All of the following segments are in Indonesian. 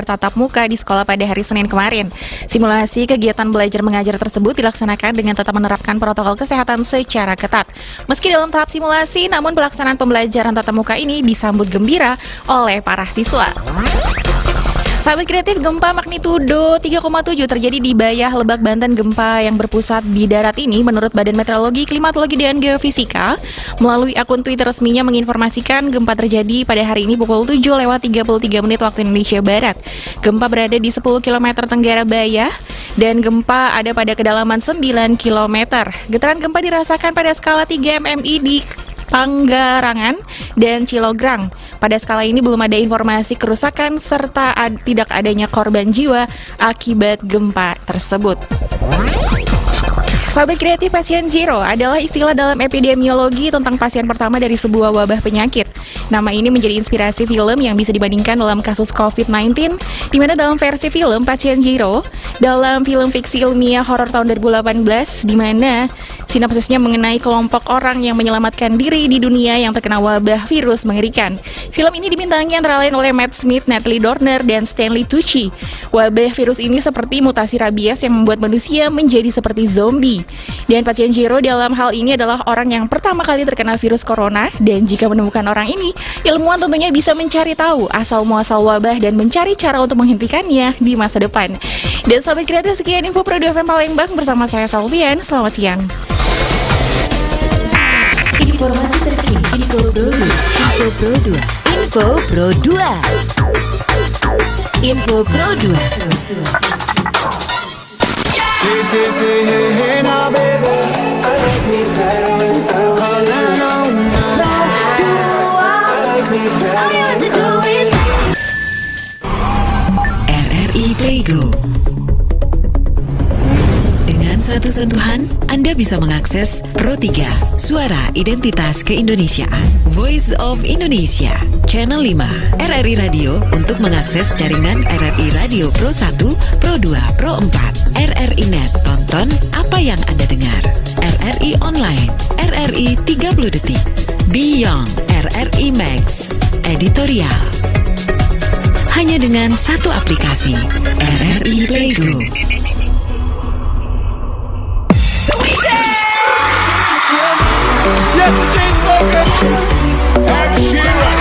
tatap muka di sekolah pada hari Senin kemarin. Simulasi kegiatan belajar mengajar tersebut dilaksanakan dengan tetap menerapkan protokol kesehatan secara ketat. Meski dalam tahap simulasi, namun pelaksanaan pembelajaran tatap muka ini disambut gembira oleh para siswa. Sahabat kreatif, gempa magnitudo 3,7 terjadi di Bayah, Lebak, Banten. Gempa yang berpusat di darat ini menurut Badan Meteorologi, Klimatologi, dan Geofisika melalui akun Twitter resminya menginformasikan gempa terjadi pada hari ini pukul 7:33 waktu Indonesia Barat. Gempa berada di 10 km tenggara Bayah dan gempa ada pada kedalaman 9 km. Getaran gempa dirasakan pada skala 3 mmi di Panggarangan dan Cilograng. Pada skala ini belum ada informasi kerusakan serta tidak adanya korban jiwa akibat gempa tersebut. Sahabat kreatif, pasien zero adalah istilah dalam epidemiologi tentang pasien pertama dari sebuah wabah penyakit. Nama ini menjadi inspirasi film yang bisa dibandingkan dalam kasus COVID-19, di mana dalam versi film Pasien Zero, dalam film fiksi ilmiah horor tahun 2018, di mana sinopsisnya mengenai kelompok orang yang menyelamatkan diri di dunia yang terkena wabah virus mengerikan. Film ini dibintangi antara lain oleh Matt Smith, Natalie Dormer, dan Stanley Tucci. Wabah virus ini seperti mutasi rabies yang membuat manusia menjadi seperti zombie. Dan pasien Zero dalam hal ini adalah orang yang pertama kali terkena virus corona, dan jika menemukan orang ini, ilmuwan tentunya bisa mencari tahu asal-muasal wabah dan mencari cara untuk menghentikannya di masa depan. Dan sahabat kreatif, sekian info Pro 2 FM Palembang bersama saya Salvian. Selamat siang. Informasi terkini, Info Pro 2, Info Pro 2, Info Pro 2, Info Pro 2. Say, hey, hey, now, baby, I like me better without you. I like me better. RRI Playgo. Dengan satu sentuhan, Anda bisa mengakses Pro 3, Suara Identitas Keindonesiaan, Voice of Indonesia, Channel 5, RRI Radio untuk mengakses jaringan RRI Radio Pro 1, Pro 2, Pro 4, RRI Net, tonton apa yang Anda dengar, RRI Online, RRI 30 Detik, Beyond, RRI Max, Editorial. Hanya dengan satu aplikasi, RRI Playgo. Ed Sheeran,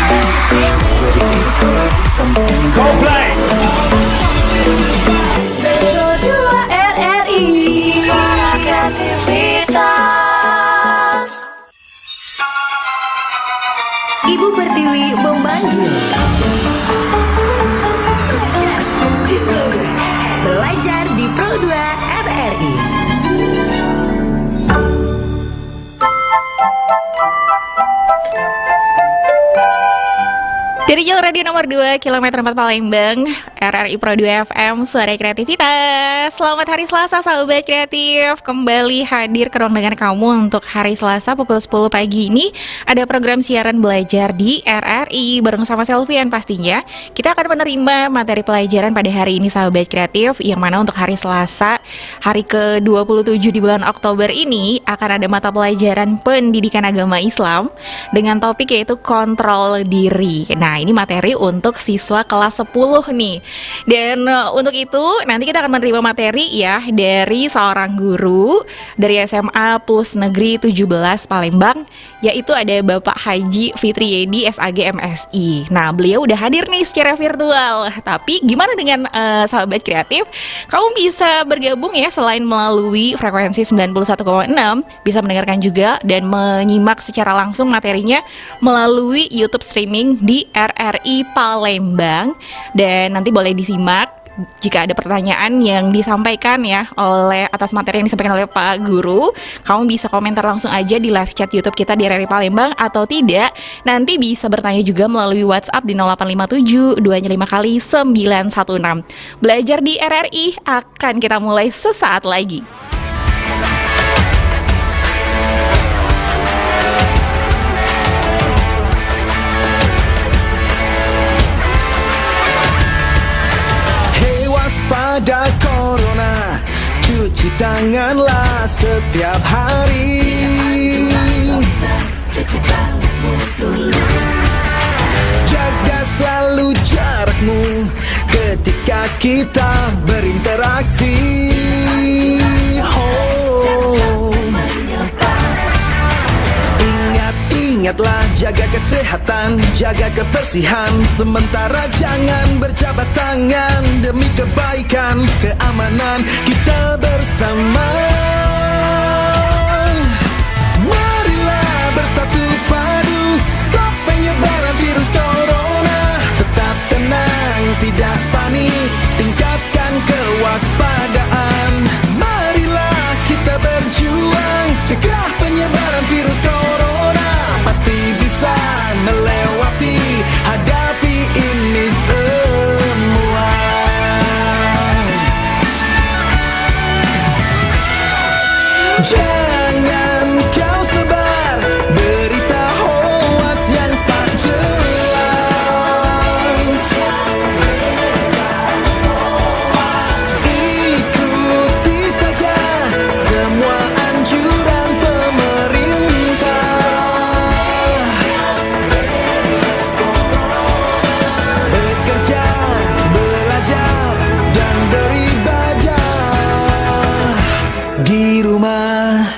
Coldplay. RRI Suara Kreativitas. Ibu Pertiwi memanggil. Belajar di Pro 2 RRI. Dari Jalan Radio nomor 2, kilometer 4 Palembang, RRI Pro 2 FM, Suara Kreativitas. Selamat hari Selasa, sahabat kreatif. Kembali hadir ke ruang dengar kamu untuk hari Selasa pukul 10 pagi ini. Ada program siaran belajar di RRI bareng sama Selvian pastinya. Kita akan menerima materi pelajaran pada hari ini, sahabat kreatif, yang mana untuk hari Selasa, hari ke-27 di bulan Oktober ini, akan ada mata pelajaran pendidikan agama Islam dengan topik yaitu kontrol diri. Nah, ini materi untuk siswa kelas 10 nih. Dan untuk itu nanti kita akan menerima materi ya dari seorang guru dari SMA Plus Negeri 17 Palembang, yaitu ada Bapak Haji Fitri Yedi SAG MSI. Nah, beliau udah hadir nih secara virtual. Tapi gimana dengan sahabat kreatif? Kamu bisa bergabung ya, selain melalui frekuensi 91,6, bisa mendengarkan juga dan menyimak secara langsung materinya melalui YouTube streaming di RRI Palembang. Dan nanti boleh disimak jika ada pertanyaan yang disampaikan ya oleh atas materi yang disampaikan oleh Pak Guru. Kamu bisa komentar langsung aja di live chat YouTube kita di RRI Palembang, atau tidak nanti bisa bertanya juga melalui WhatsApp di 0857 255 kali 916. Belajar di RRI akan kita mulai sesaat lagi. Pada corona, cuci tanganlah setiap hari. Jaga selalu jarakmu ketika ketika kita berinteraksi. Oh. Ingatlah jaga kesehatan, jaga kebersihan. Sementara jangan berjabat tangan demi kebaikan, keamanan kita bersama. Marilah bersatu padu, stop penyebaran virus corona. Tetap tenang, tidak panik, tingkatkan kewaspadaan. Marilah kita berjuang, cegah penyebaran virus corona. Pasti bisa melewati, hadapi ini semua. Jangan kau sebar berita hoax yang tak jelas. Ikuti saja semua anjuran pemerintah. Bekerja, belajar, dan beribadah di rumah.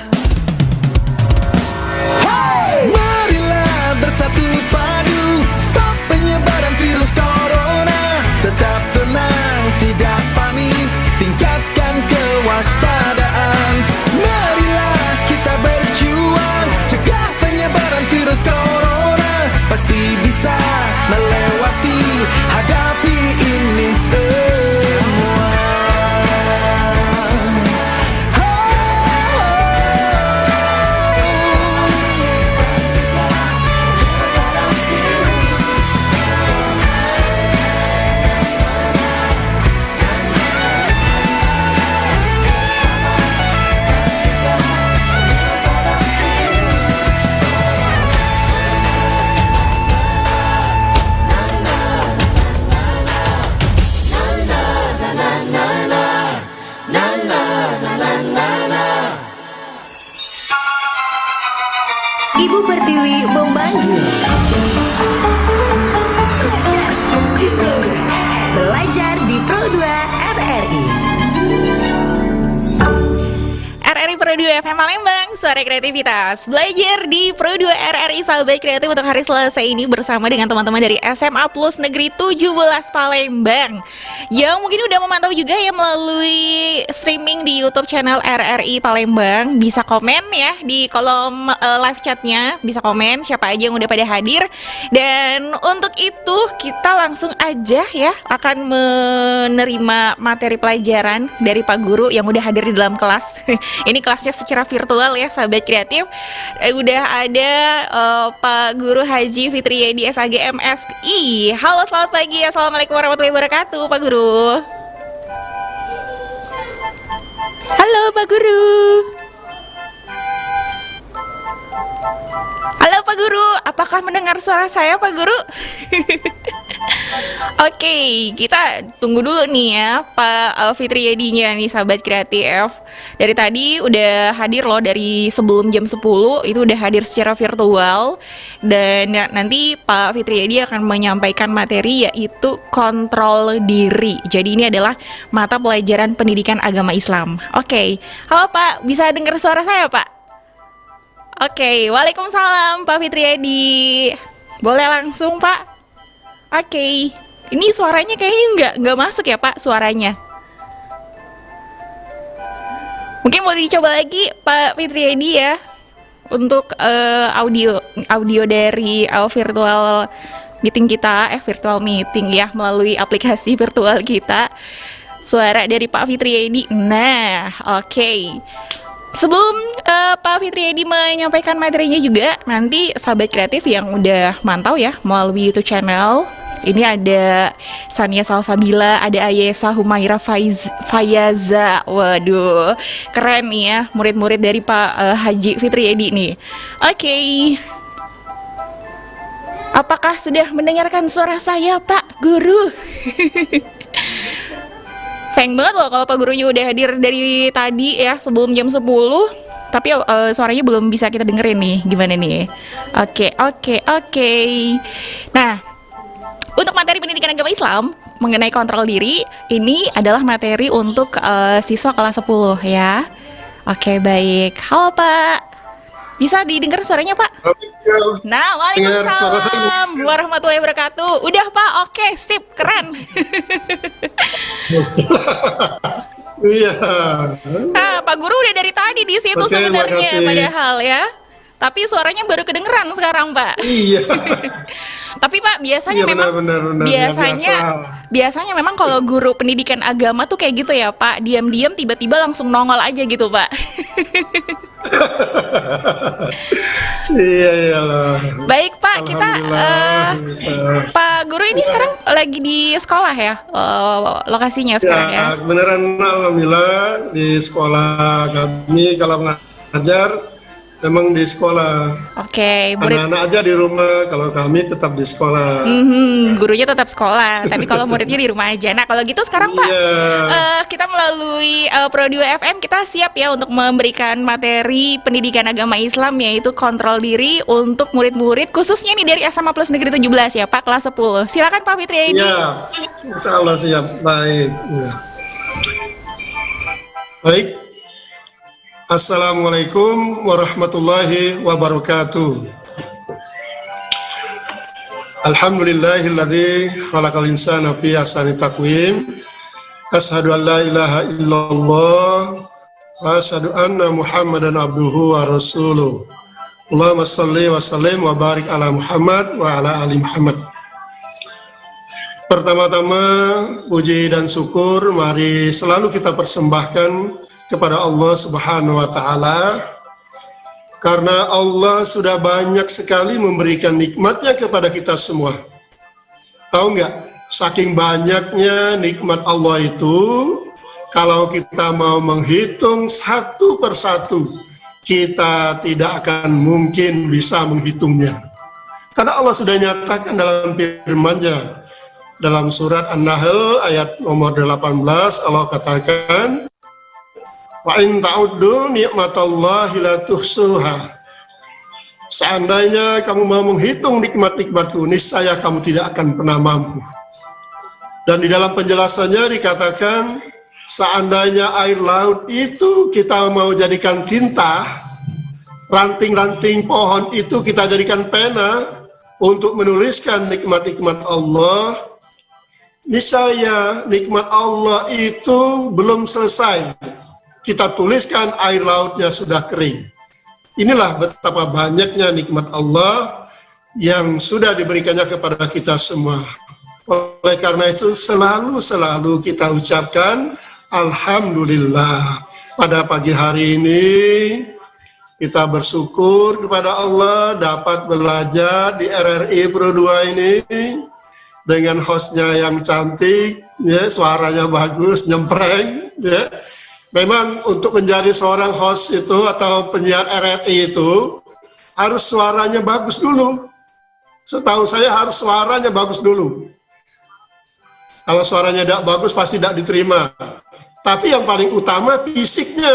Hey! Marilah bersatu padu, stop penyebaran virus corona. Tetap tenang, tidak panik, tingkatkan kewaspadaan. Marilah kita berjuang, cegah penyebaran virus corona. Pasti bisa melewati, hadapi ini semua. Ibu Pertiwi memanggil. Belajar di Pro 2 RRI. RRI Pro 2 FM Palembang, suara kreativitas. Belajar di Pro 2 RRI Sahabat Kreatif untuk hari Selasa ini bersama dengan teman-teman dari SMA Plus Negeri 17 Palembang, yang mungkin udah memantau juga ya melalui streaming di YouTube channel RRI Palembang. Bisa komen ya di kolom live chatnya, bisa komen siapa aja yang udah pada hadir. Dan untuk itu kita langsung aja ya akan menerima materi pelajaran dari Pak Guru yang udah hadir di dalam kelas. Ini kelasnya secara virtual ya Sahabat Kreatif. Udah ada Pak Guru Haji Fitriyadi SAG MSI. Halo, selamat pagi. Assalamualaikum warahmatullahi wabarakatuh Pak Guru. Halo Pak Guru. Halo Pak Guru, apakah mendengar suara saya Pak Guru? Oke, kita tunggu dulu nih ya Pak Fitriyadinya nih Sahabat Kreatif. Dari tadi udah hadir loh, dari sebelum jam 10 itu udah hadir secara virtual. Dan nanti Pak Fitriyadi akan menyampaikan materi yaitu kontrol diri. Jadi ini adalah mata pelajaran pendidikan agama Islam. Oke, halo Pak, bisa dengar suara saya Pak? Oke, waalaikumsalam Pak Fitriyadi. Boleh langsung Pak? Oke, ini suaranya kayaknya nggak masuk ya Pak suaranya. Mungkin boleh dicoba lagi Pak Fitriyadi ya untuk audio dari virtual meeting kita, virtual meeting ya melalui aplikasi virtual kita. Suara dari Pak Fitriyadi. Nah, oke. Sebelum Pak Fitriyadi menyampaikan materinya juga, nanti Sahabat Kreatif yang udah mantau ya melalui YouTube channel, ini ada Sania Salsabila, ada Ayesa Humaira Fayaza. Waduh, keren nih ya murid-murid dari Pak Haji Fitriyadi nih. Oke. Apakah sudah mendengarkan suara saya Pak Guru? Sayang banget loh kalau Pak Gurunya udah hadir dari tadi ya sebelum jam 10, tapi suaranya belum bisa kita dengerin nih. Gimana nih? Oke. Nah, untuk materi pendidikan agama Islam mengenai kontrol diri, ini adalah materi untuk siswa kelas 10 ya. Oke, baik. Halo Pak, bisa didengar suaranya Pak? Nah, waalaikumsalam warahmatullahi wabarakatuh. Udah Pak, oke, sip, keren. Iya. Nah, Pak Guru udah dari tadi di situ Oke, sebenarnya makasih. padahal ya. Tapi suaranya baru kedengeran sekarang, Pak. Iya. Tapi Pak, biasanya Iya, memang benar. biasanya memang kalau guru pendidikan agama tuh kayak gitu ya, Pak. Diam-diam tiba-tiba langsung nongol aja gitu, Pak. Iya, iyalah. Baik, Pak, kita Alhamdulillah, bisa. Pak Guru ini sekarang lagi di sekolah ya? Lokasinya sekarang ya. Ya, beneran alhamdulillah di sekolah kami kalau ngajar memang di sekolah. Oke, murid Anak-anak aja di rumah, kalau kami tetap di sekolah. gurunya tetap sekolah, tapi kalau muridnya di rumah aja. Nah, kalau gitu sekarang Pak, Iya. kita melalui Pro 2 FM kita siap ya untuk memberikan materi pendidikan agama Islam yaitu kontrol diri untuk murid-murid khususnya nih dari SMA Plus Negeri 17 ya Pak, kelas 10. Silakan Pak Fitri Edi. Iya. Insya Allah siap. Baik. Ya. Baik. Assalamualaikum warahmatullahi wabarakatuh. Alhamdulillahilladzi khalaqal insana fi ahsani taqwim. Asyhadu an la ilaha illallah wa asyhadu anna Muhammadan abduhu wa rasuluh. Allahumma shalli wa sallim wa barik ala Muhammad wa ala ali Muhammad. Pertama-tama puji dan syukur mari selalu kita persembahkan kepada Allah Subhanahu wa taala, karena Allah sudah banyak sekali memberikan nikmatnya kepada kita semua. Tahu nggak, saking banyaknya nikmat Allah itu, kalau kita mau menghitung satu persatu, kita tidak akan mungkin bisa menghitungnya. Karena Allah sudah nyatakan dalam firman-Nya, dalam surat An-Nahl ayat nomor 18, Allah katakan, wa in ta'uddu ni'matallahi la tuhsuha. Seandainya kamu mau menghitung nikmat-nikmatku, niscaya kamu tidak akan pernah mampu. Dan di dalam penjelasannya dikatakan, seandainya air laut itu kita mau jadikan tinta, ranting-ranting pohon itu kita jadikan pena untuk menuliskan nikmat-nikmat Allah, niscaya nikmat Allah itu belum selesai kita tuliskan, air lautnya sudah kering. Inilah betapa banyaknya nikmat Allah yang sudah diberikannya kepada kita semua. Oleh karena itu selalu kita ucapkan Alhamdulillah. Pada pagi hari ini kita bersyukur kepada Allah dapat belajar di RRI Pro 2 ini dengan hostnya yang cantik, ya, suaranya bagus, nyempreng, ya. Memang untuk menjadi seorang host itu atau penyiar RRI itu harus suaranya bagus dulu. Setahu saya harus suaranya bagus dulu. Kalau suaranya tidak bagus pasti tidak diterima. Tapi yang paling utama fisiknya.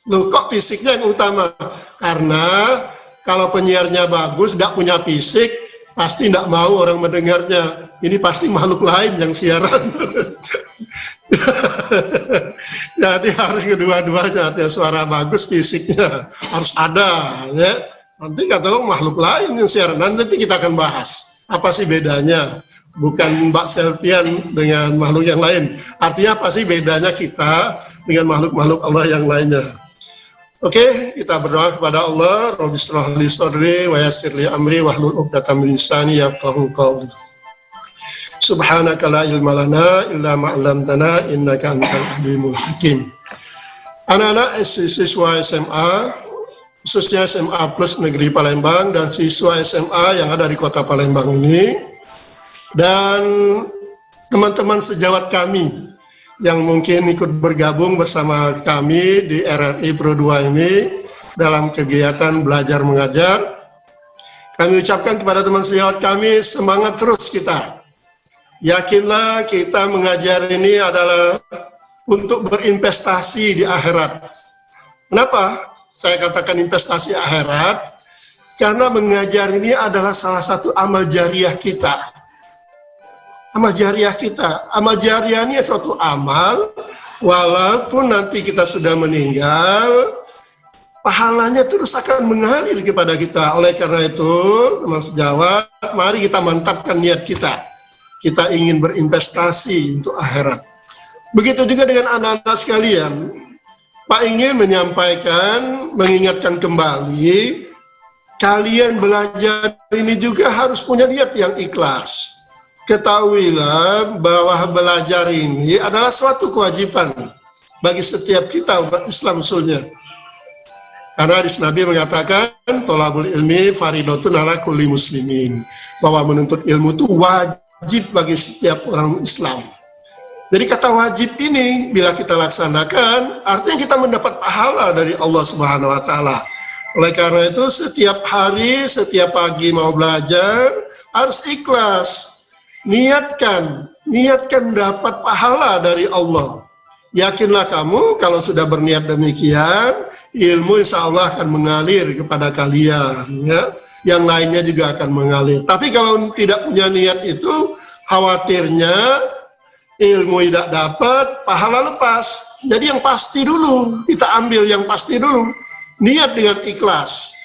Loh, kok fisiknya yang utama? Karena kalau penyiarnya bagus, tidak punya fisik, pasti tidak mau orang mendengarnya. Ini pasti makhluk lain yang siaran. Jadi harus kedua-duanya, artinya suara bagus, fisiknya harus ada, ya. Nanti kata makhluk lain yang siaran, nanti kita akan bahas apa sih bedanya, bukan Mbak Selvian dengan makhluk yang lain. Artinya apa sih bedanya kita dengan makhluk-makhluk Allah yang lainnya. Oke, kita berdoa kepada Allah. Rabbi shrah li sadri wa yassir li amri wahlul 'uqdatam min lisani yafqahu qawli. Subhanaka la ilma lana illa ma 'allamtana innaka antal alimul hakim. Anak-anak siswa SMA, khususnya SMA Plus Negeri Palembang dan siswa SMA yang ada di Kota Palembang ini, dan teman-teman sejawat kami yang mungkin ikut bergabung bersama kami di RRI Pro 2 ini dalam kegiatan belajar mengajar, kami ucapkan kepada teman sejawat kami, semangat terus kita. Yakinlah kita mengajar ini adalah untuk berinvestasi di akhirat. Kenapa saya katakan investasi akhirat? Karena mengajar ini adalah salah satu amal jariah kita. amal jariah kita. Amal jariah ini suatu amal, walaupun nanti kita sudah meninggal, pahalanya terus akan mengalir kepada kita. Oleh karena itu, teman sejawat, mari kita mantapkan niat kita. Kita ingin berinvestasi untuk akhirat. Begitu juga dengan anak-anak sekalian. Pak ingin menyampaikan, mengingatkan kembali, kalian belajar ini juga harus punya niat yang ikhlas. Ketahuilah bahwa belajar ini adalah suatu kewajiban bagi setiap kita umat Islam usulnya. Karena hadis Nabi mengatakan, tolabul ilmi faridotun ala kulli muslimin. Bahwa menuntut ilmu itu wajib bagi setiap orang Islam. Jadi kata wajib ini, bila kita laksanakan, artinya kita mendapat pahala dari Allah Subhanahu wa Ta'ala. Oleh karena itu, setiap hari, setiap pagi mau belajar, harus ikhlas. Niatkan dapat pahala dari Allah. Yakinlah kamu, kalau sudah berniat demikian, ilmu insya Allah akan mengalir kepada kalian. Ya. Yang lainnya juga akan mengalir. Tapi kalau tidak punya niat itu, khawatirnya ilmu tidak dapat, pahala lepas. Jadi yang pasti dulu, kita ambil yang pasti dulu. Niat dengan ikhlas.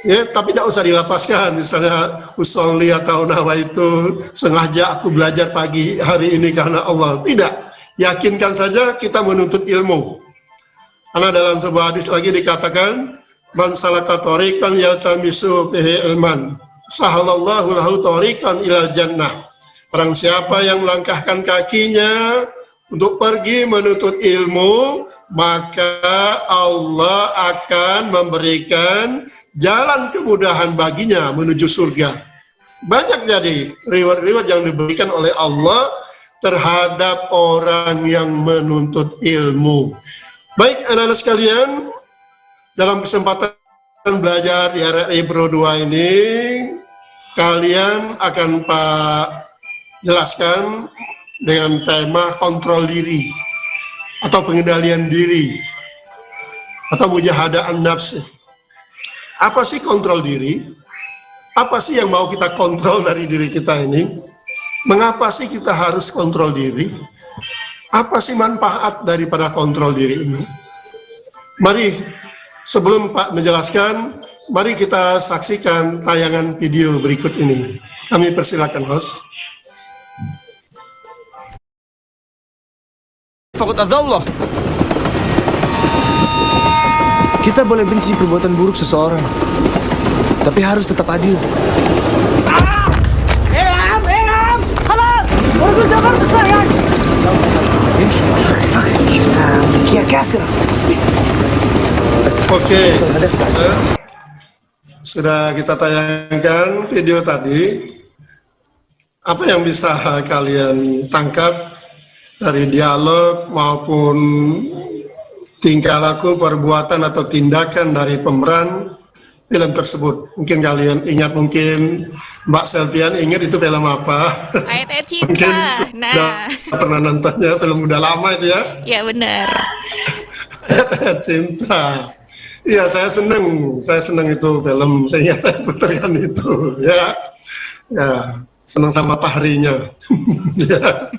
Ya, tapi tidak usah dilapaskan. Misalnya, usolli atau nawaitu, sengaja aku belajar pagi hari ini karena Allah. Tidak. Yakinkan saja kita menuntut ilmu. Karena dalam sebuah hadis lagi dikatakan, man salaka tariqan yaltamisu fihi ilman, sahalallahu lahu tariqan ilal jannah. Barang siapa yang melangkahkan kakinya untuk pergi menuntut ilmu, maka Allah akan memberikan jalan kemudahan baginya menuju surga. Banyak jadi reward-reward yang diberikan oleh Allah terhadap orang yang menuntut ilmu. Baik anak-anak sekalian, dalam kesempatan belajar di RRI Pro 2 ini, kalian akan jelaskan dengan tema kontrol diri atau pengendalian diri atau mujahadaan nafsi. Apa sih kontrol diri? Apa sih yang mau kita kontrol dari diri kita ini? Mengapa sih kita harus kontrol diri? Apa sih manfaat daripada kontrol diri ini? Mari sebelum Pak menjelaskan, mari kita saksikan tayangan video berikut ini. Kami persilakan host. Fakut Allah. Kita boleh benci perbuatan buruk seseorang, tapi harus tetap adil. Oke, sudah kita tayangkan video tadi. Apa yang bisa kalian tangkap dari dialog maupun tingkah laku, perbuatan atau tindakan dari pemeran film tersebut? Mungkin kalian ingat, mungkin Mbak Selvian ingat itu film apa? Ayat Cinta. Mungkin Nah, pernah nontonnya, film udah lama itu ya? ya benar. Ayat Cinta. Iya, saya seneng itu film, saya ingat saya putarkan itu, ya, senang sama Fahrinya. Ya.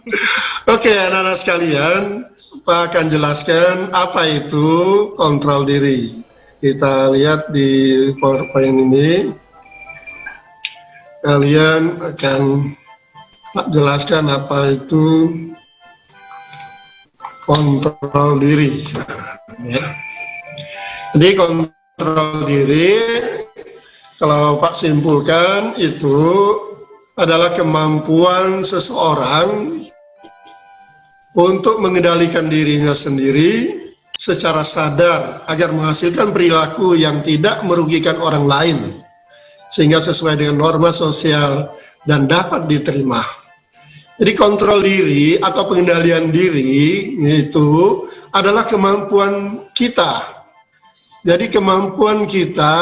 Oke, anak-anak sekalian, Pak akan jelaskan apa itu kontrol diri. Kita lihat di PowerPoint ini. Kalian akan Pak jelaskan apa itu kontrol diri. Ya. Jadi kontrol diri, kalau Pak simpulkan itu adalah kemampuan seseorang untuk mengendalikan dirinya sendiri secara sadar agar menghasilkan perilaku yang tidak merugikan orang lain sehingga sesuai dengan norma sosial dan dapat diterima. Jadi kontrol diri atau pengendalian diri itu adalah kemampuan kita. Jadi kemampuan kita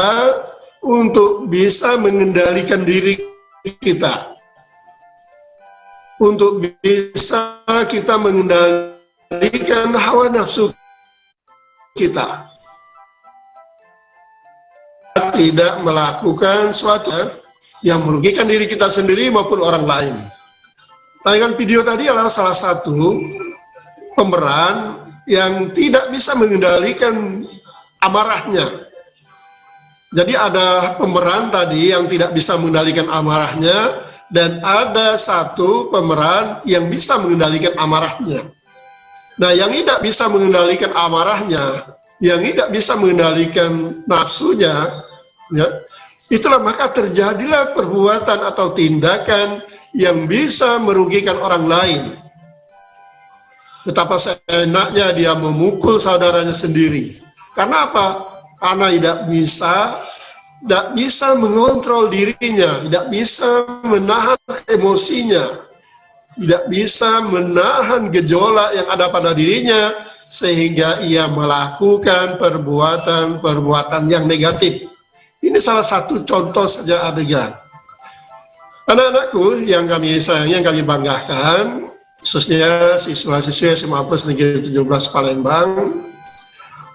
untuk bisa mengendalikan diri kita, untuk bisa kita mengendalikan hawa nafsu kita, tidak melakukan sesuatu yang merugikan diri kita sendiri maupun orang lain. Tayangan video tadi adalah salah satu pemeran yang tidak bisa mengendalikan amarahnya. Jadi ada pemeran tadi yang tidak bisa mengendalikan amarahnya, dan ada satu pemeran yang bisa mengendalikan amarahnya. Nah, yang tidak bisa mengendalikan amarahnya, yang tidak bisa mengendalikan nafsunya, ya, itulah maka terjadilah perbuatan atau tindakan yang bisa merugikan orang lain. Betapa seenaknya dia memukul saudaranya sendiri. Karena apa? Karena tidak bisa mengontrol dirinya, tidak bisa menahan emosinya, tidak bisa menahan gejolak yang ada pada dirinya, sehingga ia melakukan perbuatan-perbuatan yang negatif. Ini salah satu contoh saja adegan. Anak-anakku yang kami sayangi, yang kami banggakan, khususnya siswa-siswi SMA Plus Negeri 17 Palembang,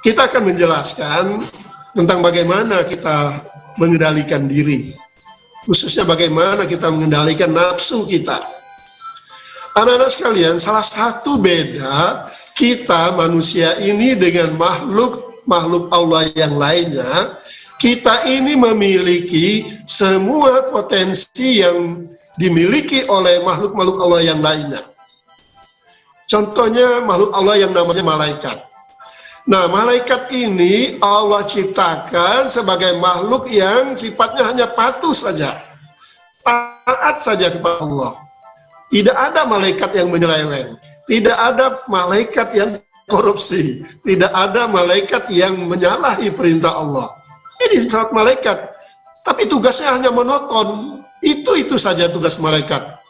kita akan menjelaskan tentang bagaimana kita mengendalikan diri, khususnya bagaimana kita mengendalikan nafsu kita. Anak-anak sekalian, salah satu beda kita manusia ini dengan makhluk Allah yang lainnya, kita ini memiliki semua potensi yang dimiliki oleh makhluk-makhluk Allah yang lainnya. Contohnya makhluk Allah yang namanya malaikat. Nah, malaikat ini Allah ciptakan sebagai makhluk yang sifatnya hanya patuh saja, taat saja kepada Allah. Tidak ada malaikat yang menyeleweng, tidak ada malaikat yang korupsi, tidak ada malaikat yang menyalahi perintah Allah. Ini sifat malaikat, tapi tugasnya hanya menonton. Itu saja tugas malaikat.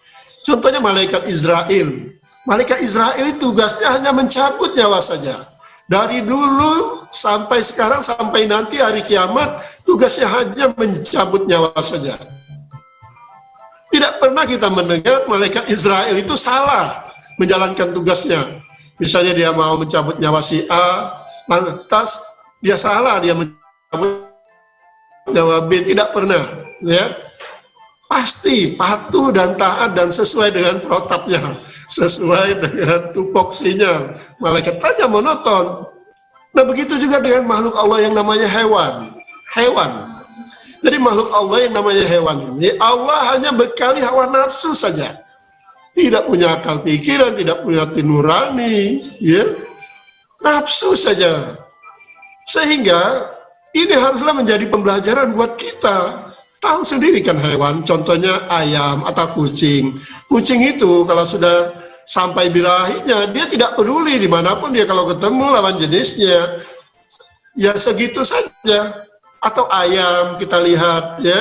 Contohnya malaikat Israel. Malaikat Israel tugasnya hanya mencabut nyawa saja. Dari dulu sampai sekarang, sampai nanti hari kiamat, tugasnya hanya mencabut nyawa saja. Tidak pernah kita mendengar malaikat Israel itu salah menjalankan tugasnya. Misalnya dia mau mencabut nyawa si A, lantas dia salah, dia mencabut nyawa B. Tidak pernah, ya. Pasti patuh dan taat dan sesuai dengan protapnya, sesuai dengan tupoksinya. Malaikat hanya monoton. Nah, begitu juga dengan makhluk Allah yang namanya hewan. Jadi makhluk Allah yang namanya hewan ini, Allah hanya bekali hawa nafsu saja. Tidak punya akal pikiran, tidak punya hati nurani, ya. Nafsu saja. Sehingga ini haruslah menjadi pembelajaran buat kita. Tahu sendiri kan hewan, contohnya ayam atau kucing. Kucing itu kalau sudah sampai birahinya, dia tidak peduli dimanapun dia kalau ketemu lawan jenisnya. Ya segitu saja. Atau ayam kita lihat, ya.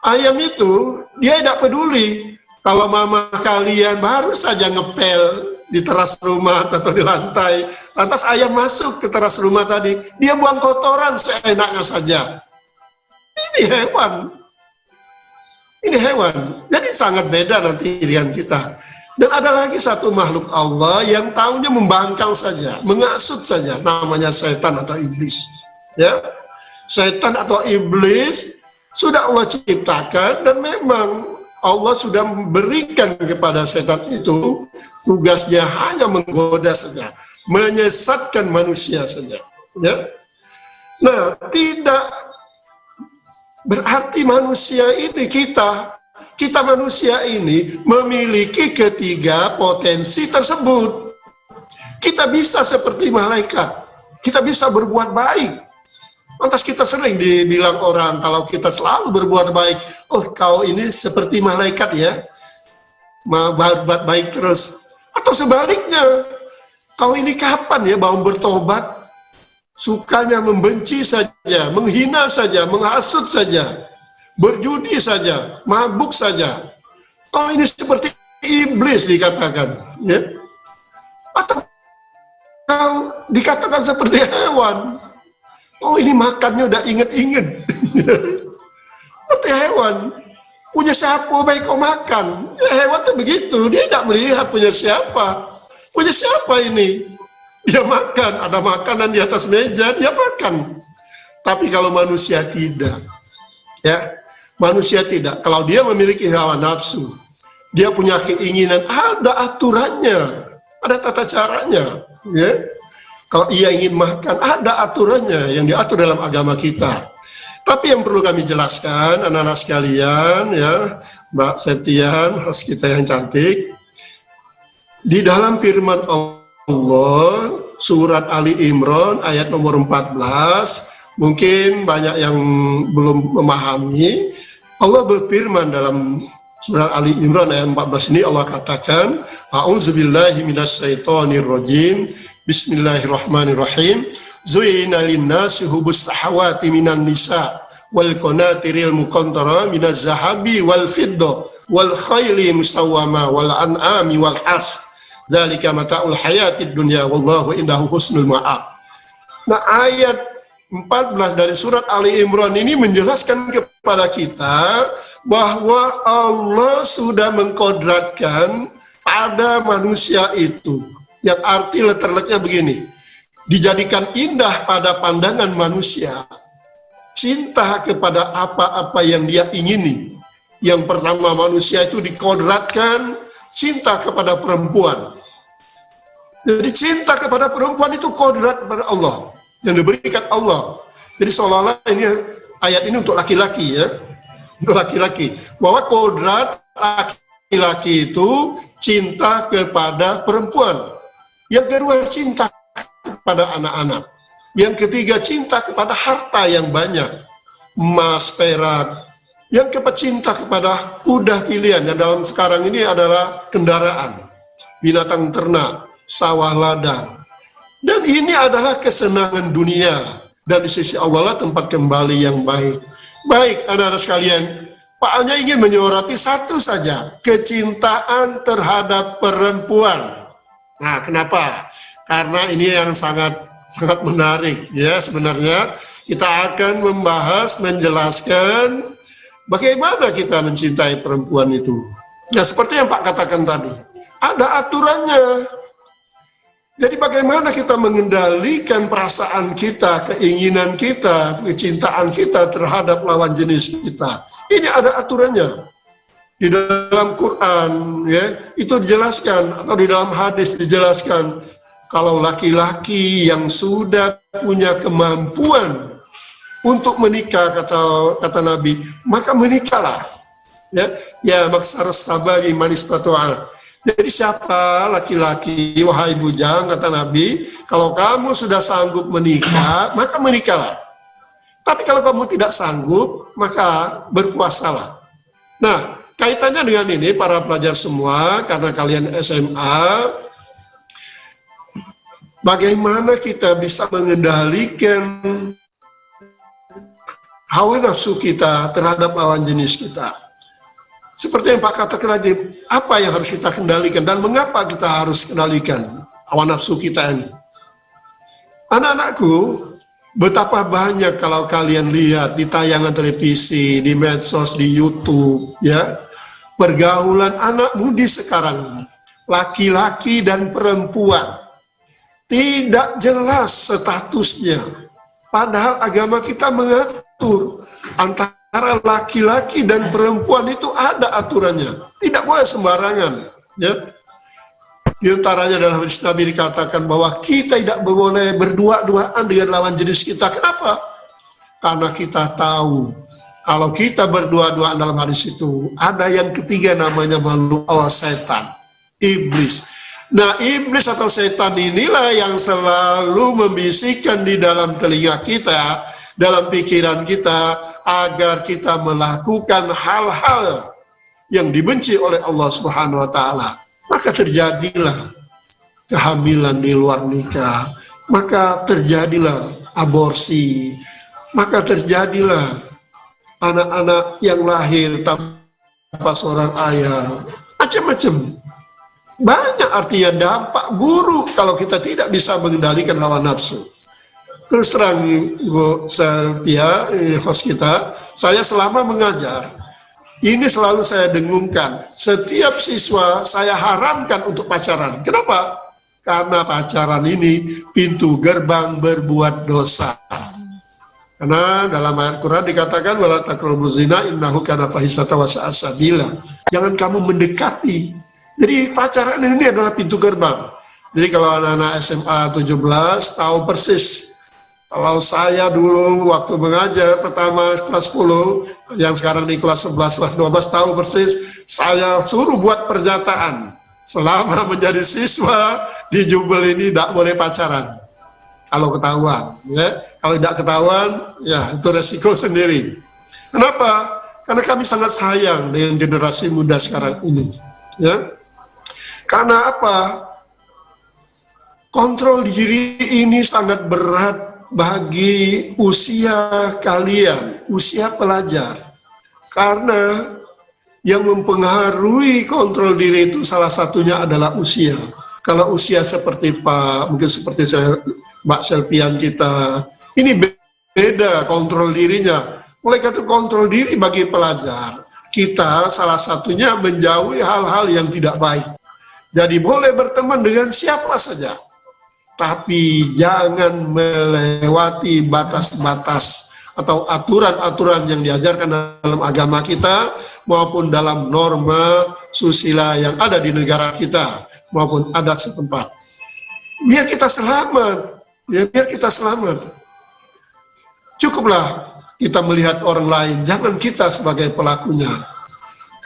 Ayam itu dia tidak peduli kalau mama kalian baru saja ngepel di teras rumah atau di lantai, lantas ayam masuk ke teras rumah tadi, dia buang kotoran seenaknya saja. Ini hewan. Jadi sangat beda nanti dengan kita. Dan ada lagi satu makhluk Allah yang taunya membangkang saja, mengasut saja, namanya setan atau iblis. Ya, setan atau iblis sudah Allah ciptakan, dan memang Allah sudah memberikan kepada setan itu tugasnya hanya menggoda saja, menyesatkan manusia saja. Ya. Nah, tidak berarti manusia ini, kita manusia ini memiliki ketiga potensi tersebut. Kita bisa seperti malaikat, kita bisa berbuat baik. Lantas kita sering dibilang orang kalau kita selalu berbuat baik, oh kau ini seperti malaikat ya, berbuat baik terus. Atau sebaliknya, kau ini kapan ya mau bertobat? Sukanya membenci saja, menghina saja, menghasut saja, berjudi saja, mabuk saja. Oh ini seperti iblis dikatakan, ya. Atau kau dikatakan seperti hewan. Oh ini makannya udah inget-inget. Seperti hewan. Punya siapa baik kau makan. Ya, hewan tuh begitu, dia tidak melihat punya siapa. Punya siapa ini? Dia makan, ada makanan di atas meja, dia makan. Tapi kalau manusia tidak, ya, manusia tidak. Kalau dia memiliki hawa nafsu, dia punya keinginan, ada aturannya, ada tata caranya, ya. Kalau ia ingin makan, ada aturannya yang diatur dalam agama kita. Tapi yang perlu kami jelaskan, anak-anak sekalian, ya, Mbak Septian, host kita yang cantik, di dalam firman Allah, surat Ali Imran, ayat nomor 14, mungkin banyak yang belum memahami, Allah berfirman dalam surat Ali Imran ayat 14 ini, Allah katakan, A'udzubillahi minasyaitonirrajim, Bismillahirrahmanirrahim. Zuyyina lin-nasi hubbus shahawati minan nisa wal qanatiril muqantara minaz zahabi wal fiddah wal khayli musawwama wal an'ami wal hars. Dzalika mata'ul hayatid dunya wallahu indahu husnul ma'ab. Nah, ayat 14 dari surat Ali Imran ini menjelaskan kepada kita bahwa Allah sudah mengkodratkan pada manusia itu, yang arti letter-letternya begini, dijadikan indah pada pandangan manusia, cinta kepada apa-apa yang dia ingini. Yang pertama, manusia itu dikodratkan cinta kepada perempuan. Jadi cinta kepada perempuan itu kodrat kepada Allah yang diberikan Allah. Jadi seolah-olah ini ayat ini untuk laki-laki, ya, untuk laki-laki, bahwa kodrat laki-laki itu cinta kepada perempuan. Yang kedua, cinta kepada anak-anak. Yang ketiga, cinta kepada harta yang banyak, emas, perak. Yang keempat, cinta kepada kuda pilihan, yang dalam sekarang ini adalah kendaraan, binatang ternak, sawah ladang. Dan ini adalah kesenangan dunia, dan di sisi Allah lah tempat kembali yang baik. Baik, anak-anak sekalian, Pak hanya ingin menyoroti satu saja, kecintaan terhadap perempuan. Nah, kenapa? Karena ini yang sangat menarik, ya. Sebenarnya kita akan membahas, menjelaskan bagaimana kita mencintai perempuan itu. Ya, seperti yang Pak katakan tadi, ada aturannya. Jadi bagaimana kita mengendalikan perasaan kita, keinginan kita, kecintaan kita terhadap lawan jenis kita. Ini ada aturannya. Di dalam Quran, ya, itu dijelaskan, atau di dalam hadis dijelaskan, kalau laki-laki yang sudah punya kemampuan untuk menikah, kata Nabi, maka menikahlah. Ya, maksar sabari man istata'a. Jadi siapa laki-laki, wahai bujang, kata Nabi, kalau kamu sudah sanggup menikah, maka menikahlah. Tapi kalau kamu tidak sanggup, maka berpuasalah. Nah, kaitannya dengan ini, para pelajar semua, karena kalian SMA, bagaimana kita bisa mengendalikan hawa nafsu kita terhadap lawan jenis kita. Seperti yang Pak katakan tadi, apa yang harus kita kendalikan dan mengapa kita harus kendalikan hawa nafsu kita ini. Anak-anakku, betapa banyak kalau kalian lihat di tayangan televisi, di medsos, di YouTube, ya, pergaulan anak mudi sekarang, laki-laki dan perempuan, tidak jelas statusnya. Padahal agama kita mengatur antara laki-laki dan perempuan itu ada aturannya, tidak boleh sembarangan, ya. Di antaranya dalam hadis Nabi dikatakan bahwa kita tidak boleh berdua-duaan dengan lawan jenis kita. Kenapa? Karena kita tahu kalau kita berdua-duaan dalam hadis itu ada yang ketiga, namanya makhluk Allah, setan, iblis. Nah, iblis atau setan inilah yang selalu membisikkan di dalam telinga kita, dalam pikiran kita, agar kita melakukan hal-hal yang dibenci oleh Allah Subhanahu wa Ta'ala. Maka terjadilah kehamilan di luar nikah, maka terjadilah aborsi, maka terjadilah anak-anak yang lahir tanpa seorang ayah, macam-macam. Banyak artinya dampak buruk kalau kita tidak bisa mengendalikan hawa nafsu. Terus terang, Ibu Selvia, host kita, saya selama mengajar, ini selalu saya dengungkan. Setiap siswa saya haramkan untuk pacaran. Kenapa? Karena pacaran ini pintu gerbang berbuat dosa. Karena dalam ayat Quran dikatakan wala taqrabuz zina innahu kana fahisatan wa sa'a sabila. Jangan kamu mendekati. Jadi pacaran ini adalah pintu gerbang. Jadi kalau anak-anak SMA 17 tahu persis. Kalau saya dulu waktu mengajar pertama kelas 10, yang sekarang di kelas 11, kelas 12 tahu persis, saya suruh buat pernyataan. Selama menjadi siswa di Jubel ini tidak boleh pacaran. Kalau ketahuan, ya. Kalau tidak ketahuan, ya itu resiko sendiri. Kenapa? Karena kami sangat sayang dengan generasi muda sekarang ini, ya. Karena apa? Kontrol diri ini sangat berat bagi usia kalian, usia pelajar. Karena yang mempengaruhi kontrol diri itu salah satunya adalah usia. Kalau usia seperti mungkin seperti saya, Mbak Selvian kita, ini beda kontrol dirinya. Oleh karena itu kontrol diri bagi pelajar, kita salah satunya menjauhi hal-hal yang tidak baik. Jadi boleh berteman dengan siapa saja, tapi jangan melewati batas-batas atau aturan-aturan yang diajarkan dalam agama kita maupun dalam norma susila yang ada di negara kita maupun adat setempat. Biar kita selamat, biar kita selamat. Cukuplah kita melihat orang lain, jangan kita sebagai pelakunya.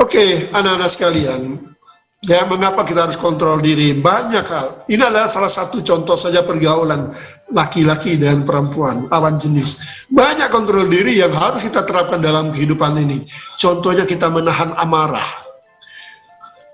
Oke, anak-anak sekalian, ya, mengapa kita harus kontrol diri? Banyak hal. Ini adalah salah satu contoh saja pergaulan laki-laki dan perempuan, lawan jenis. Banyak kontrol diri yang harus kita terapkan dalam kehidupan ini. Contohnya kita menahan amarah.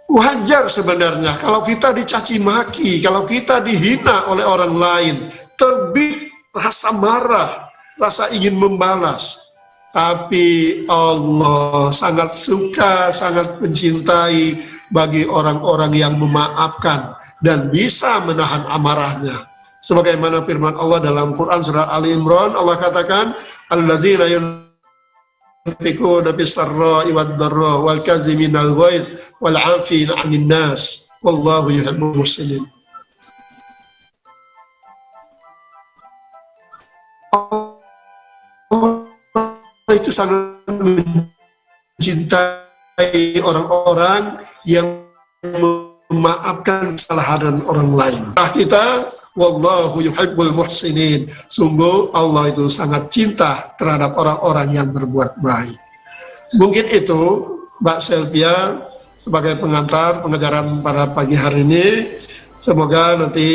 Wajar sebenarnya kalau kita dicaci maki, kalau kita dihina oleh orang lain, terbit rasa marah, rasa ingin membalas. Tapi Allah sangat suka, sangat mencintai bagi orang-orang yang memaafkan dan bisa menahan amarahnya. Sebagaimana firman Allah dalam Quran surah Ali Imran, Allah katakan, alladzina yunfiquna bis-sarra'i wad-dharra'i wal kaziminal ghaiz wal 'afina 'anil nas wallahu yuhibbul muhsinin. Itu sangat mencintai orang-orang yang memaafkan kesalahan orang lain. Nah, kita wallahu yuhibbul muhsinin. Sungguh Allah itu sangat cinta terhadap orang-orang yang berbuat baik. Mungkin itu Mbak Selvia sebagai pengantar pengajaran pada pagi hari ini. Semoga nanti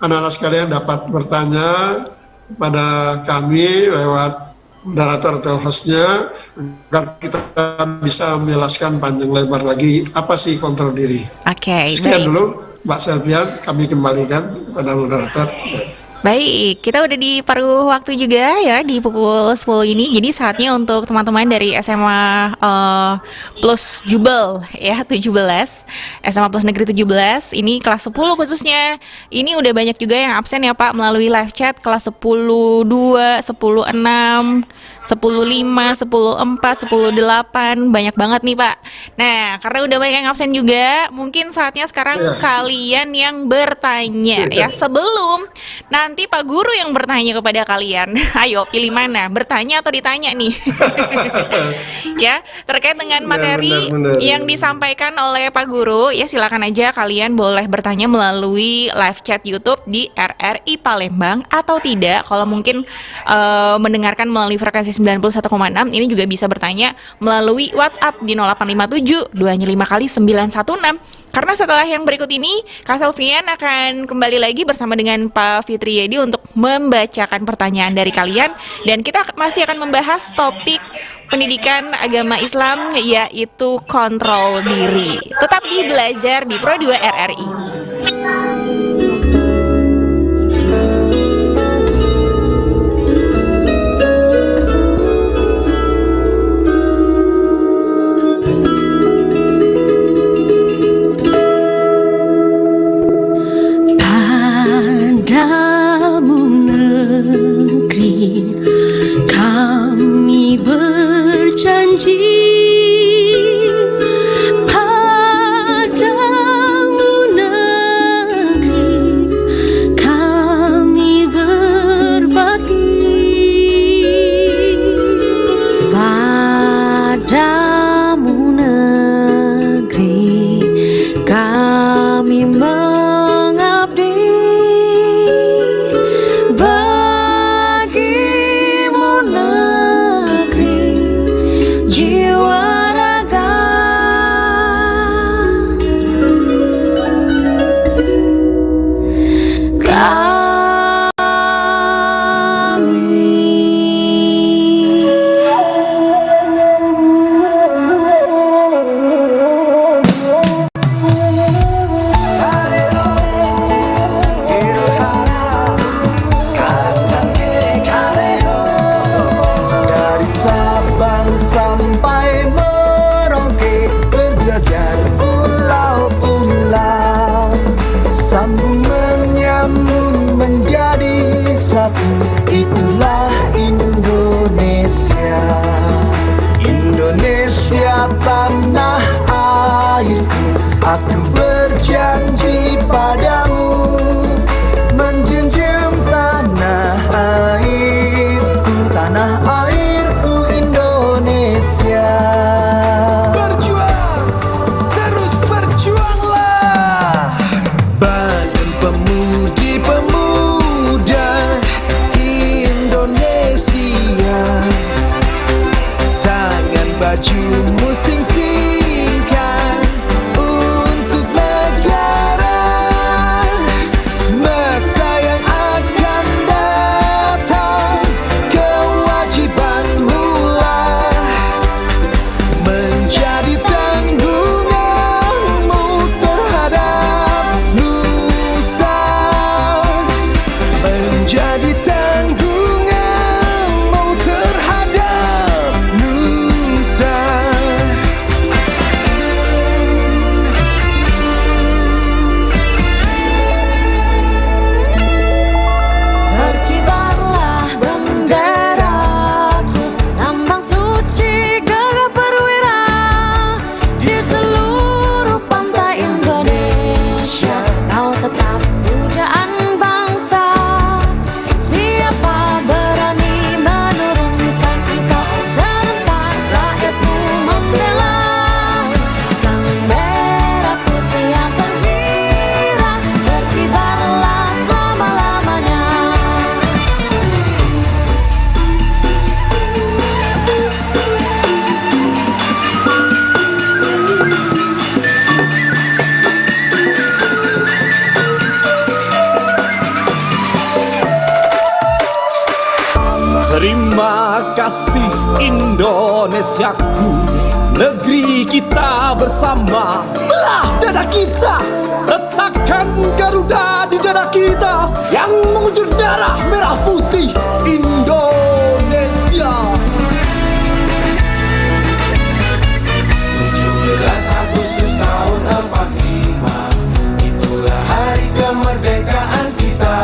anak-anak sekalian dapat bertanya kepada kami lewat moderator atau hostnya, agar kita bisa menjelaskan panjang lebar lagi apa sih kontrol diri. Oke, sekian dulu Mbak Selvian, kami kembalikan kepada moderator. Baik, kita udah di paruh waktu juga ya di pukul 10 ini. Jadi saatnya untuk teman-teman dari SMA Plus Jubel ya 17, SMA Plus Negeri 17, ini kelas 10 khususnya. Ini udah banyak juga yang absen ya Pak melalui live chat kelas 10 2, 10 6, 10 5, 10 4, 10 8, banyak banget nih Pak. Nah, karena udah banyak yang absen juga, mungkin saatnya sekarang kalian yang bertanya ya. Sebelum nanti Pak Guru yang bertanya kepada kalian, ayo pilih mana, bertanya atau ditanya nih. Ya, terkait dengan materi yang disampaikan oleh Pak Guru, ya silakan aja kalian boleh bertanya melalui live chat YouTube di RRI Palembang, atau tidak kalau mungkin mendengarkan melalui frekuensi 91,6, ini juga bisa bertanya melalui WhatsApp di 0857 255 kali 916. Karena setelah yang berikut ini, Kak Selvian akan kembali lagi bersama dengan Pak Fitri Yedi untuk membacakan pertanyaan dari kalian. Dan kita masih akan membahas topik pendidikan agama Islam, yaitu kontrol diri. Tetap di Belajar di Pro 2 RRI. Padamu negeri kami berjanji, padamu negeri kami berbakti. namun menjadi satu. Itulah Indonesia. Indonesia tanah airku, aku berjanji padamu menjunjung tanah airku Indonesia. Berjuang, terus berjuanglah. Bangun pemudi-pemuda Indonesia, tangan bajumu sing-singkan untuk negara. Masa yang akan datang, kewajibanmu lah menjadi tanggunganmu terhadap nusa. Menjadi tanggunganmu terhadap nusa. Berkibarlah benderaku, lambang suci gagah perwira. Di seluruh pantai Indonesia, kau tetap pujaan bangsa. Siapa berani menurunkan engkau, serentak rakyatmu membela. Sang merah putih yang terkirat, berkibarlah selama-lamanya. Terima kasih Indonesiaku, negeri kita bersama. Belah dada kita, letakkan Garuda di dada kita yang mengucur darah merah putih Indonesia. 17 Agustus tahun 45, itulah hari kemerdekaan kita.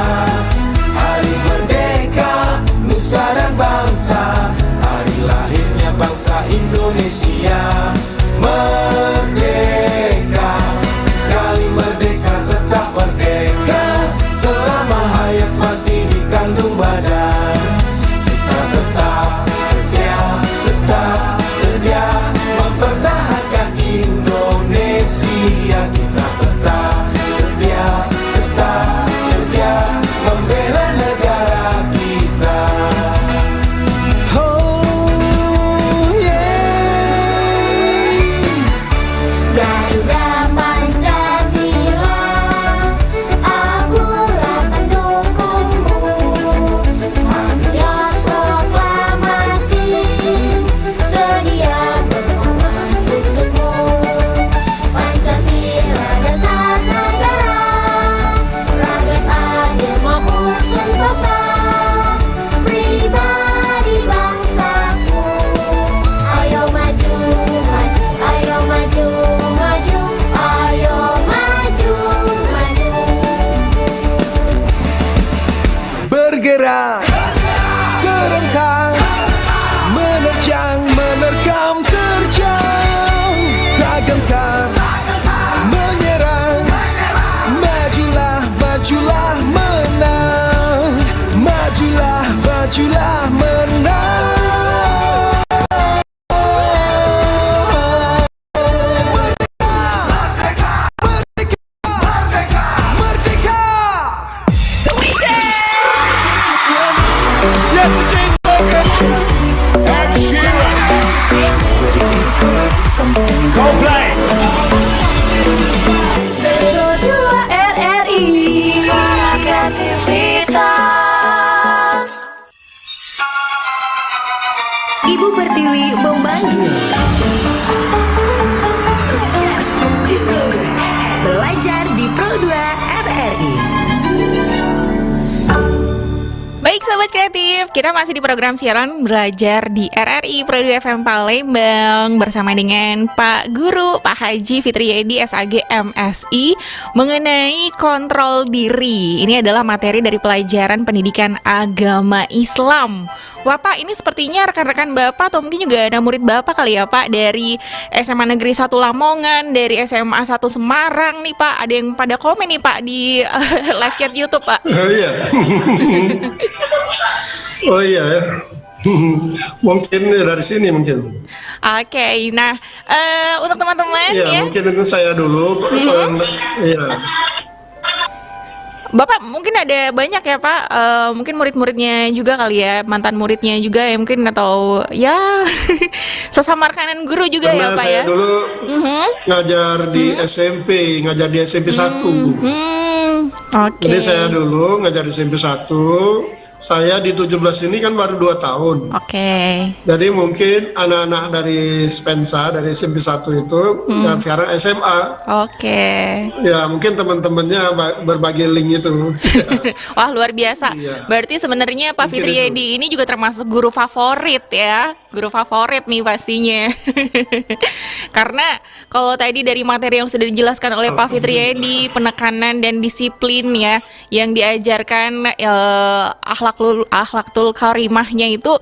Hari merdeka nusa dan bangsa, hari lahirnya bangsa Indonesia. Merdeka, sekali merdeka tetap merdeka. Selama hayat masih dikandung badan, kita tetap sedia mempertahankan Indonesia. Kita tetap sedia membela negara kita. Oh yeah. Garuda Pancasila, akulah pendukungmu. Rakyat proklamasi, sedia berkorban untukmu. Pancasila dasar negara, rakyat adil makmur sentosa. Pribadi bangsaku, ayo maju, ayo maju, ayo maju. Bergerak serentak, menerjang, menerkam, terjang, tak gentar, menyerang. Majulah menang, majulah menang. Merdeka! Kreatif, kita masih di program siaran belajar di RRI Pro 2 FM Palembang bersama dengan Pak Guru, Pak Haji Fitriyedi SAG MSI mengenai kontrol diri. Ini adalah materi dari pelajaran pendidikan agama Islam. Wah Pak, ini sepertinya rekan-rekan Bapak atau mungkin juga ada murid Bapak kali ya Pak dari SMA Negeri 1 Lamongan, dari SMA 1 Semarang nih Pak. Ada yang pada komen nih Pak di live chat YouTube Pak. Oh iya. Oh iya ya. Mungkin dari sini mungkin. Oke, nah untuk teman-teman Ya, ya, mungkin itu saya dulu. Iya. Bapak mungkin ada banyak ya Pak, mungkin murid-muridnya juga kali ya, mantan muridnya juga ya mungkin atau ya sesama rekanan guru juga Karena ya Pak saya ya. dulu ngajar di SMP, ngajar di SMP 1. Oke. Jadi saya dulu ngajar di SMP 1. Saya di 17 ini kan baru 2 tahun. Oke. Jadi mungkin anak-anak dari Spensa, dari SMP 1 itu dan sekarang SMA. Oke. Ya mungkin teman-temannya berbagi link itu. Wah luar biasa. Iya. Berarti sebenarnya Pak Mungkin Fitriyedi ini juga termasuk guru favorit ya, guru favorit nih pastinya. Karena kalau tadi dari materi yang sudah dijelaskan oleh Pak Fitriyedi, penekanan dan disiplin ya yang diajarkan akhlakul karimahnya itu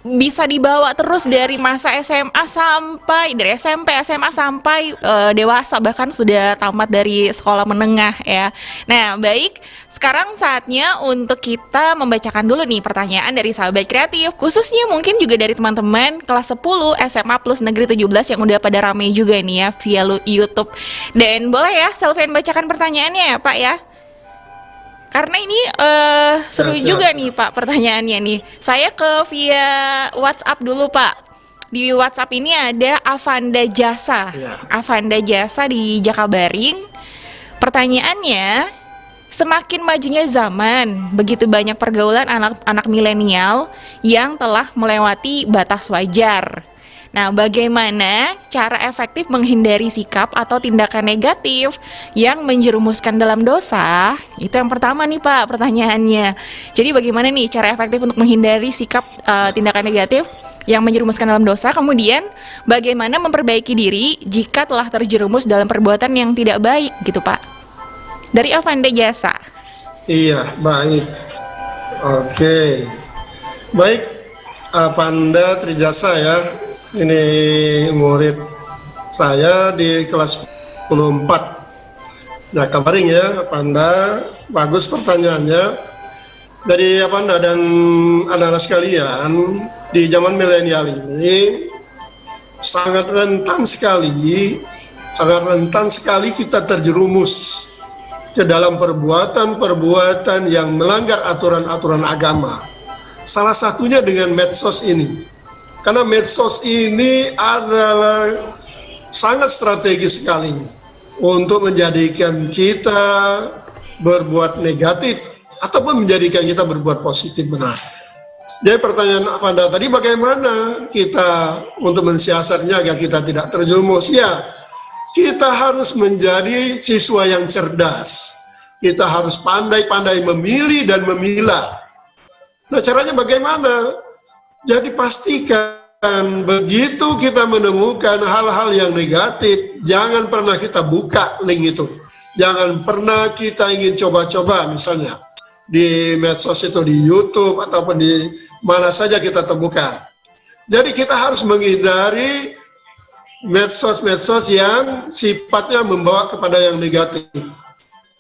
bisa dibawa terus dari masa SMA sampai dari SMP, SMA sampai dewasa bahkan sudah tamat dari sekolah menengah ya. Nah, baik, sekarang saatnya untuk kita membacakan dulu nih pertanyaan dari sahabat kreatif, khususnya mungkin juga dari teman-teman kelas 10 SMA plus Negeri 17 yang udah pada rame juga nih ya via YouTube. Dan boleh ya Selvian bacakan pertanyaannya ya, Pak ya. Karena ini seru Siap. juga nih Pak pertanyaannya nih. Saya ke via WhatsApp dulu Pak. Di WhatsApp ini ada Avanda Jasa. Iya. Avanda Jasa di Jakabaring. Pertanyaannya, semakin majunya zaman, begitu banyak pergaulan anak-anak milenial yang telah melewati batas wajar. Nah, bagaimana cara efektif menghindari sikap atau tindakan negatif yang menjerumuskan dalam dosa? Itu yang pertama nih Pak pertanyaannya. Jadi bagaimana nih cara efektif untuk menghindari sikap tindakan negatif yang menjerumuskan dalam dosa? Kemudian bagaimana memperbaiki diri jika telah terjerumus dalam perbuatan yang tidak baik gitu Pak? Dari Avanda Jasa. Iya, baik. Oke. Baik, Panda Trijasa ya. Ini murid saya di kelas 14. Nah, kabaring ya, Panda. Bagus pertanyaannya. Dari Panda dan anak-anak sekalian, di zaman milenial ini sangat rentan sekali kita terjerumus ke dalam perbuatan-perbuatan yang melanggar aturan-aturan agama. Salah satunya dengan medsos ini. Karena medsos ini adalah sangat strategis sekali untuk menjadikan kita berbuat negatif ataupun menjadikan kita berbuat positif benar. Jadi pertanyaan Anda tadi bagaimana kita untuk mensiasatnya agar kita tidak terjerumus? Ya, kita harus menjadi siswa yang cerdas. Kita harus pandai-pandai memilih dan memilah. Nah, caranya bagaimana? Jadi pastikan begitu kita menemukan hal-hal yang negatif, jangan pernah kita buka link itu. Jangan pernah kita ingin coba-coba misalnya di medsos itu, di YouTube ataupun di mana saja kita temukan. Jadi kita harus menghindari medsos-medsos yang sifatnya membawa kepada yang negatif.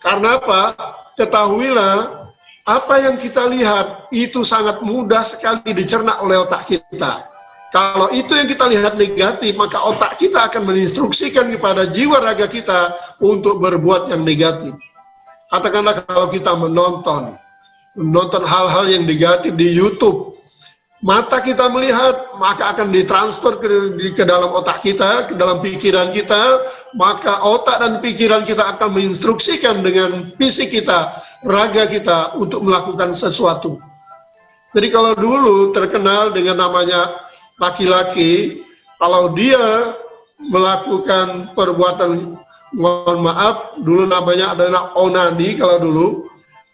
Karena apa? Ketahuilah apa yang kita lihat itu sangat mudah sekali dicerna oleh otak kita. Kalau itu yang kita lihat negatif, maka otak kita akan menginstruksikan kepada jiwa raga kita untuk berbuat yang negatif. Katakanlah kalau kita menonton hal-hal yang negatif di YouTube, mata kita melihat, maka akan ditransfer ke dalam otak kita, ke dalam pikiran kita, maka otak dan pikiran kita akan menginstruksikan dengan fisik kita, raga kita untuk melakukan sesuatu. Jadi kalau dulu terkenal dengan namanya laki-laki, kalau dia melakukan perbuatan, mohon maaf, dulu namanya adalah onani kalau dulu,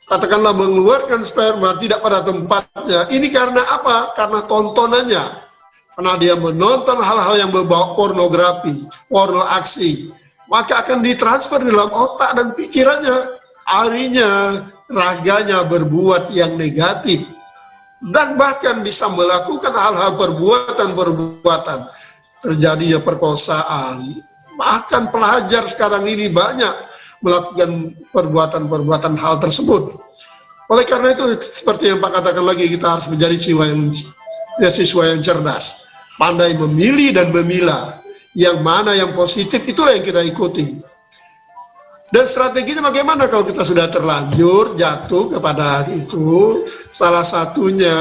katakanlah mengeluarkan sperma tidak pada tempatnya. Ini karena apa? Karena tontonannya. Karena dia menonton hal-hal yang berbau pornografi, porno aksi, maka akan ditransfer dalam otak dan pikirannya. Akhirnya raganya berbuat yang negatif dan bahkan bisa melakukan hal-hal perbuatan-perbuatan. Terjadi perkosaan. Bahkan pelajar sekarang ini banyak melakukan perbuatan-perbuatan hal tersebut. Oleh karena itu, seperti yang Pak katakan lagi, kita harus menjadi siswa yang cerdas, pandai memilih dan memilah. Yang mana yang positif, itulah yang kita ikuti. Dan strateginya bagaimana kalau kita sudah terlanjur jatuh kepada itu? Salah satunya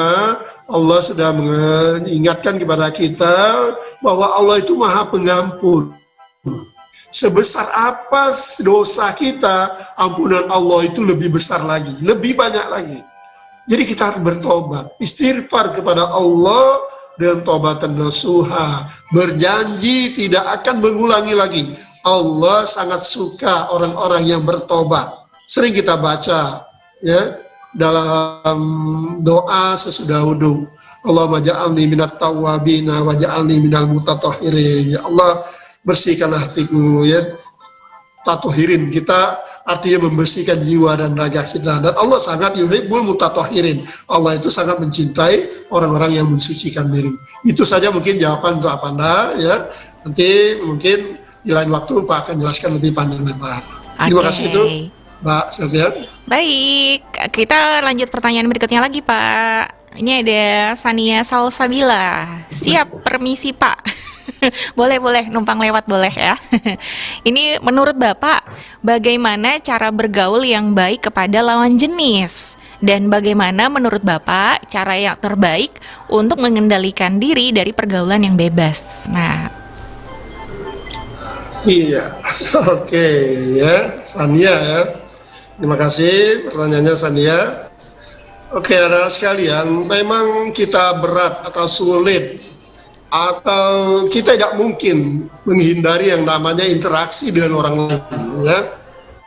Allah sudah mengingatkan kepada kita bahwa Allah itu Maha Pengampun. Sebesar apa dosa kita, ampunan Allah itu lebih besar lagi, lebih banyak lagi. Jadi kita harus bertobat, istighfar kepada Allah dengan taubatan nasuha, berjanji tidak akan mengulangi lagi. Allah sangat suka orang-orang yang bertobat. Sering kita baca ya dalam doa sesudah wudu. Allahumma ja'alni minat tawwabina wa ja'alni minal mutatahhirin. Ya Allah, bersihkanlah hatiku ya. Tatohirin kita artinya membersihkan jiwa dan raga kita. Dan Allah sangat yuhibbul mutatahhirin. Allah itu sangat mencintai orang-orang yang mensucikan diri. Itu saja mungkin jawaban untuk apa Anda ya. Nanti mungkin di lain waktu Pak akan jelaskan lebih panjang lebar. Terima kasih itu Mbak Sylvia. Baik, kita lanjut pertanyaan berikutnya lagi Pak. Ini ada Sania Salsabila. Siap, permisi Pak. Boleh, numpang lewat boleh ya. Ini menurut Bapak, bagaimana cara bergaul yang baik kepada lawan jenis? Dan bagaimana menurut Bapak cara yang terbaik untuk mengendalikan diri dari pergaulan yang bebas? Nah, iya, oke ya, Sania ya. Terima kasih pertanyaannya Sania. Oke, anak sekalian, memang kita berat atau sulit atau kita tidak mungkin menghindari yang namanya interaksi dengan orang lain ya.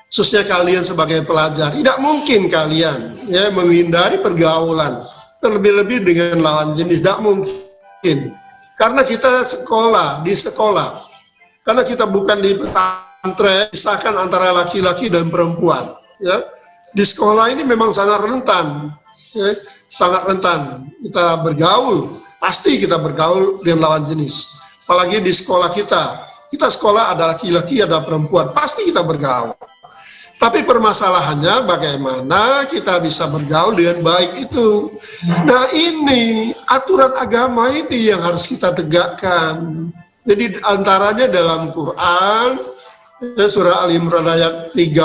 Khususnya kalian sebagai pelajar, tidak mungkin kalian ya menghindari pergaulan, terlebih-lebih dengan lawan jenis, tidak mungkin. Karena kita di sekolah. Karena kita bukan di pesantren, pisahkan antara laki-laki dan perempuan. Ya, di sekolah ini memang sangat rentan, ya, sangat rentan. Kita bergaul, pasti kita bergaul dengan lawan jenis. Apalagi di sekolah kita sekolah ada laki-laki, ada perempuan, pasti kita bergaul. Tapi permasalahannya bagaimana kita bisa bergaul dengan baik itu. Nah ini aturan agama ini yang harus kita tegakkan. Jadi antaranya dalam Quran, surah Al-Imran ayat 30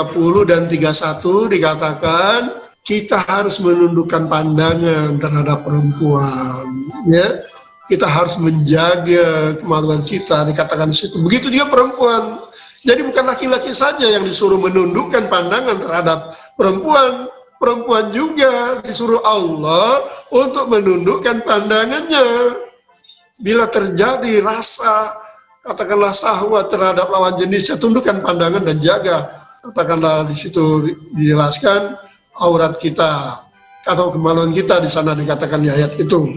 dan 31 dikatakan, kita harus menundukkan pandangan terhadap perempuan. Ya, kita harus menjaga kemaluan kita, dikatakan di situ. Begitu dia perempuan. Jadi bukan laki-laki saja yang disuruh menundukkan pandangan terhadap perempuan. Perempuan juga disuruh Allah untuk menundukkan pandangannya. Bila terjadi rasa, katakanlah syahwat terhadap lawan jenisnya, tundukkan pandangan dan jaga. Katakanlah di situ dijelaskan aurat kita atau kemaluan kita, di sana dikatakan di ayat itu.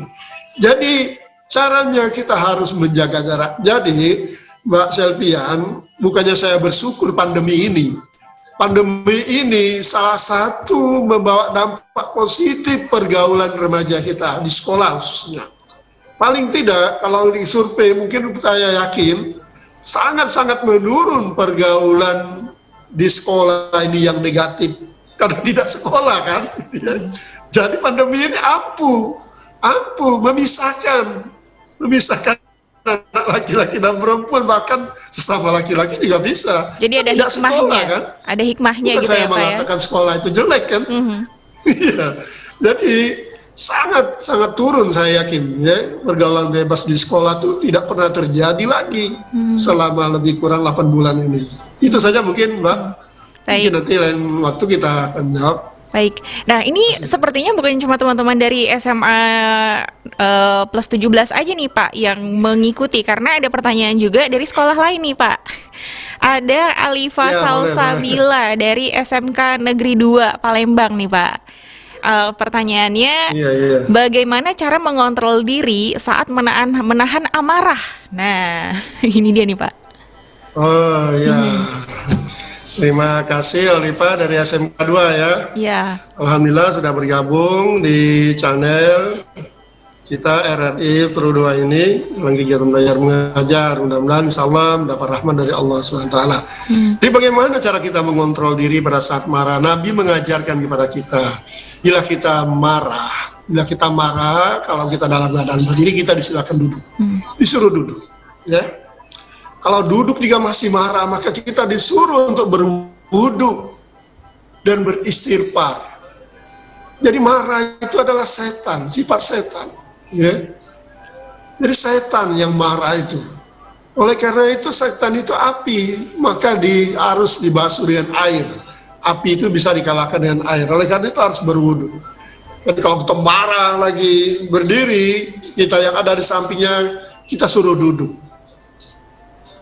Jadi caranya kita harus menjaga jarak. Jadi Mbak Selvian, bukannya saya bersyukur pandemi ini. Pandemi ini salah satu membawa dampak positif pergaulan remaja kita di sekolah khususnya. Paling tidak kalau di survei mungkin saya yakin sangat-sangat menurun pergaulan di sekolah ini yang negatif karena tidak sekolah kan. Jadi pandemi ini ampuh memisahkan anak laki-laki dan perempuan, bahkan sesama laki-laki juga bisa. Jadi ada tidak hikmahnya, sekolah, kan? Ada hikmahnya bukan gitu saya ya Pak ya. mengatakan sekolah itu jelek kan. Iya. Jadi sangat turun saya yakin ya, pergaulan bebas di sekolah itu tidak pernah terjadi lagi selama lebih kurang 8 bulan ini. Itu saja mungkin Mbak. Mungkin nanti lain waktu kita akan jawab Baik. Nah, ini sepertinya bukan cuma teman-teman dari SMA plus 17 aja nih, Pak, yang mengikuti, karena ada pertanyaan juga dari sekolah lain nih, Pak. Ada Alifa Ya, boleh, boleh. Salsabila dari SMK Negeri 2 Palembang nih, Pak. Pertanyaannya, Iya, iya. bagaimana cara mengontrol diri saat menahan amarah? Nah, ini dia nih, Pak. Oh ya, terima kasih Oliva dari SMK 2 ya. Ya, Alhamdulillah sudah bergabung di channel kita RRI Pro 2 ini, lagi giat belajar mengajar. Mudah-mudahan insya Allah mendapat rahmat dari Allah SWT. Jadi bagaimana cara kita mengontrol diri pada saat marah? Nabi mengajarkan kepada kita, bila kita marah, kalau kita dalam keadaan berdiri, kita disilakan duduk, disuruh duduk, ya. Kalau duduk juga masih marah, maka kita disuruh untuk berwudu dan beristighfar. Jadi marah itu adalah setan, sifat setan, ya. Jadi setan yang marah itu. Oleh karena itu setan itu api, maka harus dibasuh dengan air. Api itu bisa dikalahkan dengan air. Oleh karena itu harus berwudu. Dan kalau kita marah lagi berdiri, kita yang ada di sampingnya kita suruh duduk.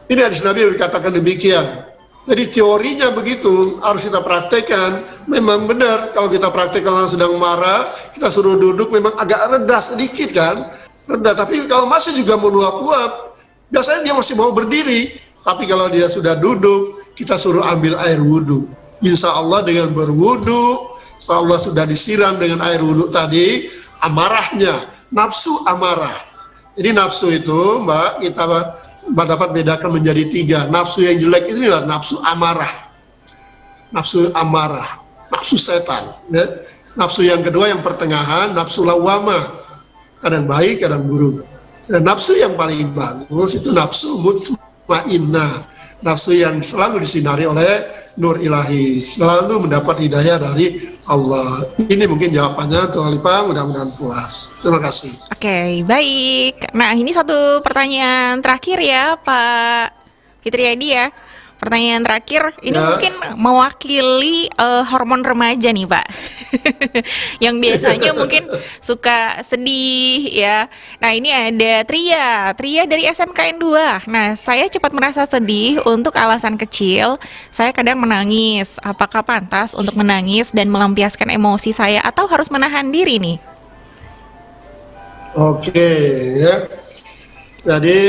Ini hadis Nabi dikatakan demikian. Jadi teorinya begitu, harus kita praktekkan. Memang benar, kalau kita praktekkan orang sedang marah, kita suruh duduk, memang agak rendah sedikit kan. Rendah, tapi kalau masih juga meluap-luap, biasanya dia masih mau berdiri. Tapi kalau dia sudah duduk, kita suruh ambil air wudhu. Insya Allah dengan berwudhu, insya Allah sudah disiram dengan air wudhu tadi, amarahnya, nafsu amarah. Jadi nafsu itu, Mbak, kita dapat bedakan menjadi 3. Nafsu yang jelek itu adalah nafsu amarah. Nafsu amarah, nafsu setan. Ya. Nafsu yang kedua yang pertengahan, nafsu lawamah. Kadang baik, kadang buruk. Dan nafsu yang paling bagus itu nafsu mutmainnah. Nafsu yang selalu disinari oleh nur ilahi, selalu mendapat hidayah dari Allah. Ini mungkin jawabannya untuk Alifah, mudah-mudahan puas. Terima kasih. oke, baik. Nah, ini satu pertanyaan terakhir ya, Pak Fitriyadi ya. Pertanyaan terakhir, ini Ya. mungkin mewakili hormon remaja nih, Pak. Yang biasanya mungkin suka sedih ya. Nah, ini ada Tria dari SMKN 2. Nah, saya cepat merasa sedih untuk alasan kecil. Saya kadang menangis. Apakah pantas untuk menangis dan melampiaskan emosi saya atau harus menahan diri nih? Oke, ya. Jadi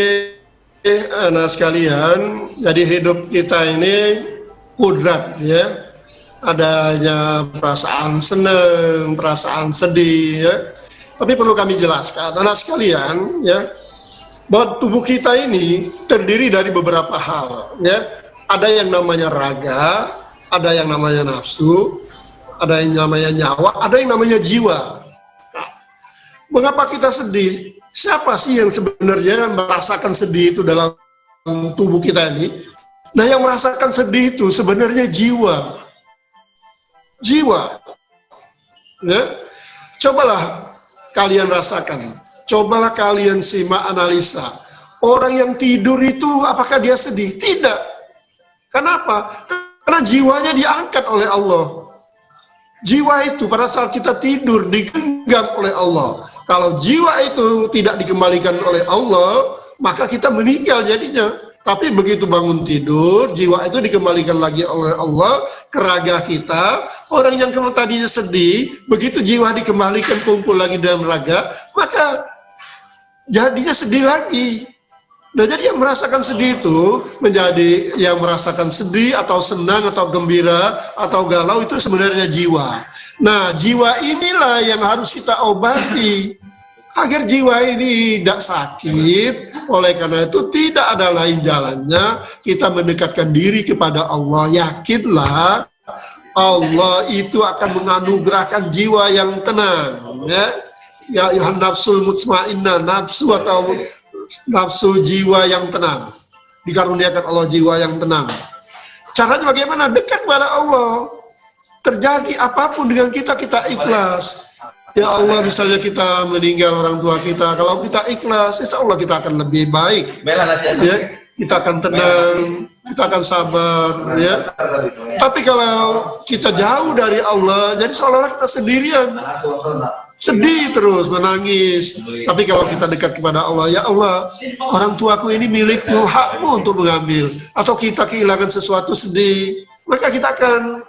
anak sekalian, jadi hidup kita ini kudrat, ya. Adanya perasaan senang, perasaan sedih, ya. Tapi perlu kami jelaskan, anak sekalian, ya, bahwa tubuh kita ini terdiri dari beberapa hal, ya. Ada yang namanya raga, ada yang namanya nafsu, ada yang namanya nyawa, ada yang namanya jiwa. Mengapa kita sedih? Siapa sih yang sebenarnya merasakan sedih itu dalam tubuh kita ini? Nah, yang merasakan sedih itu sebenarnya jiwa. Jiwa. Ya. Cobalah kalian rasakan. Cobalah kalian simak analisa. Orang yang tidur itu apakah dia sedih? Tidak. Kenapa? Karena jiwanya diangkat oleh Allah. Jiwa itu pada saat kita tidur digenggam oleh Allah. Kalau jiwa itu tidak dikembalikan oleh Allah, maka kita meninggal jadinya. Tapi begitu bangun tidur, jiwa itu dikembalikan lagi oleh Allah ke raga kita. Orang yang tadinya sedih, begitu jiwa dikembalikan kumpul lagi dalam raga, maka jadinya sedih lagi. Nah, jadi yang merasakan sedih itu menjadi yang merasakan sedih atau senang atau gembira atau galau itu sebenarnya jiwa. Nah, jiwa inilah yang harus kita obati agar jiwa ini tidak sakit. Oleh karena itu tidak ada lain jalannya kita mendekatkan diri kepada Allah. Yakinlah Allah itu akan menganugerahkan jiwa yang tenang, ya. Ya ayuhan nafsul mutmainnah, nafsu atau nafsu jiwa yang tenang. Dikaruniakan Allah jiwa yang tenang. Caranya bagaimana? Dekat kepada Allah. Terjadi apapun dengan kita, kita ikhlas. Ya Allah, misalnya kita meninggal orang tua kita, kalau kita ikhlas, insya Allah kita akan lebih baik. Ya, kita akan tenang. kita akan sabar, ya. Tapi kalau kita jauh dari Allah, jadi seolah-olah kita sendirian, sedih terus, menangis. Tapi kalau kita dekat kepada Allah, ya Allah, orang tuaku ini milikmu, hakmu untuk mengambil. Atau kita kehilangan sesuatu sedih, maka kita akan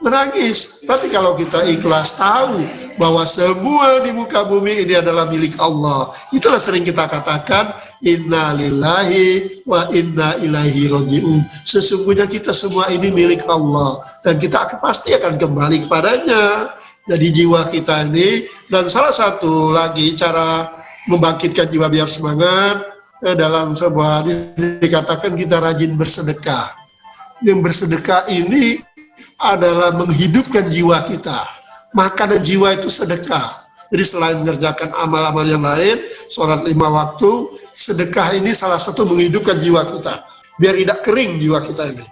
menangis. Tapi kalau kita ikhlas tahu bahwa semua di muka bumi ini adalah milik Allah, itulah sering kita katakan inna lillahi wa inna ilaihi raji'un. Sesungguhnya kita semua ini milik Allah dan kita pasti akan kembali kepadanya. Jadi jiwa kita ini, dan salah satu lagi cara membangkitkan jiwa biar semangat, dalam sebuah dikatakan kita rajin bersedekah. Yang bersedekah ini adalah menghidupkan jiwa kita. Makanan jiwa itu sedekah. Jadi selain mengerjakan amal-amal yang lain, sholat 5 waktu, sedekah ini salah satu menghidupkan jiwa kita. Biar tidak kering jiwa kita ini.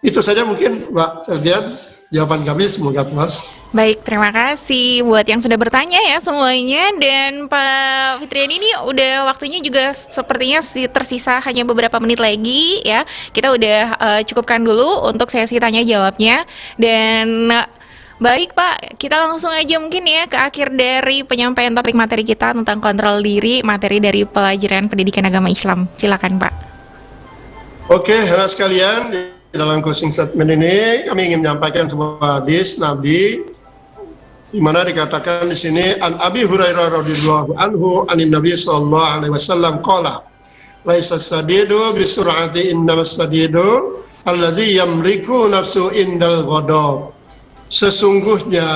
Itu saja mungkin Mbak Ferdian, jawaban kami, semoga puas. Baik, terima kasih buat yang sudah bertanya ya semuanya. Dan Pak Fitriadi ini udah waktunya juga sepertinya tersisa hanya beberapa menit lagi ya. Kita udah cukupkan dulu untuk sesi tanya jawabnya. Dan baik Pak, kita langsung aja mungkin ya ke akhir dari penyampaian topik materi kita tentang kontrol diri, materi dari pelajaran pendidikan agama Islam. Silakan Pak. Oke, anak sekalian, dalam closing statement ini kami ingin menyampaikan sebuah hadis Nabi di mana dikatakan di sini an Abi Hurairah radhiyallahu anhu anin Nabi sallallahu alaihi wasallam qala laisa sadidu bisur'ati innamas sadidu alladzi yamliku nafsu indal ghadab. Sesungguhnya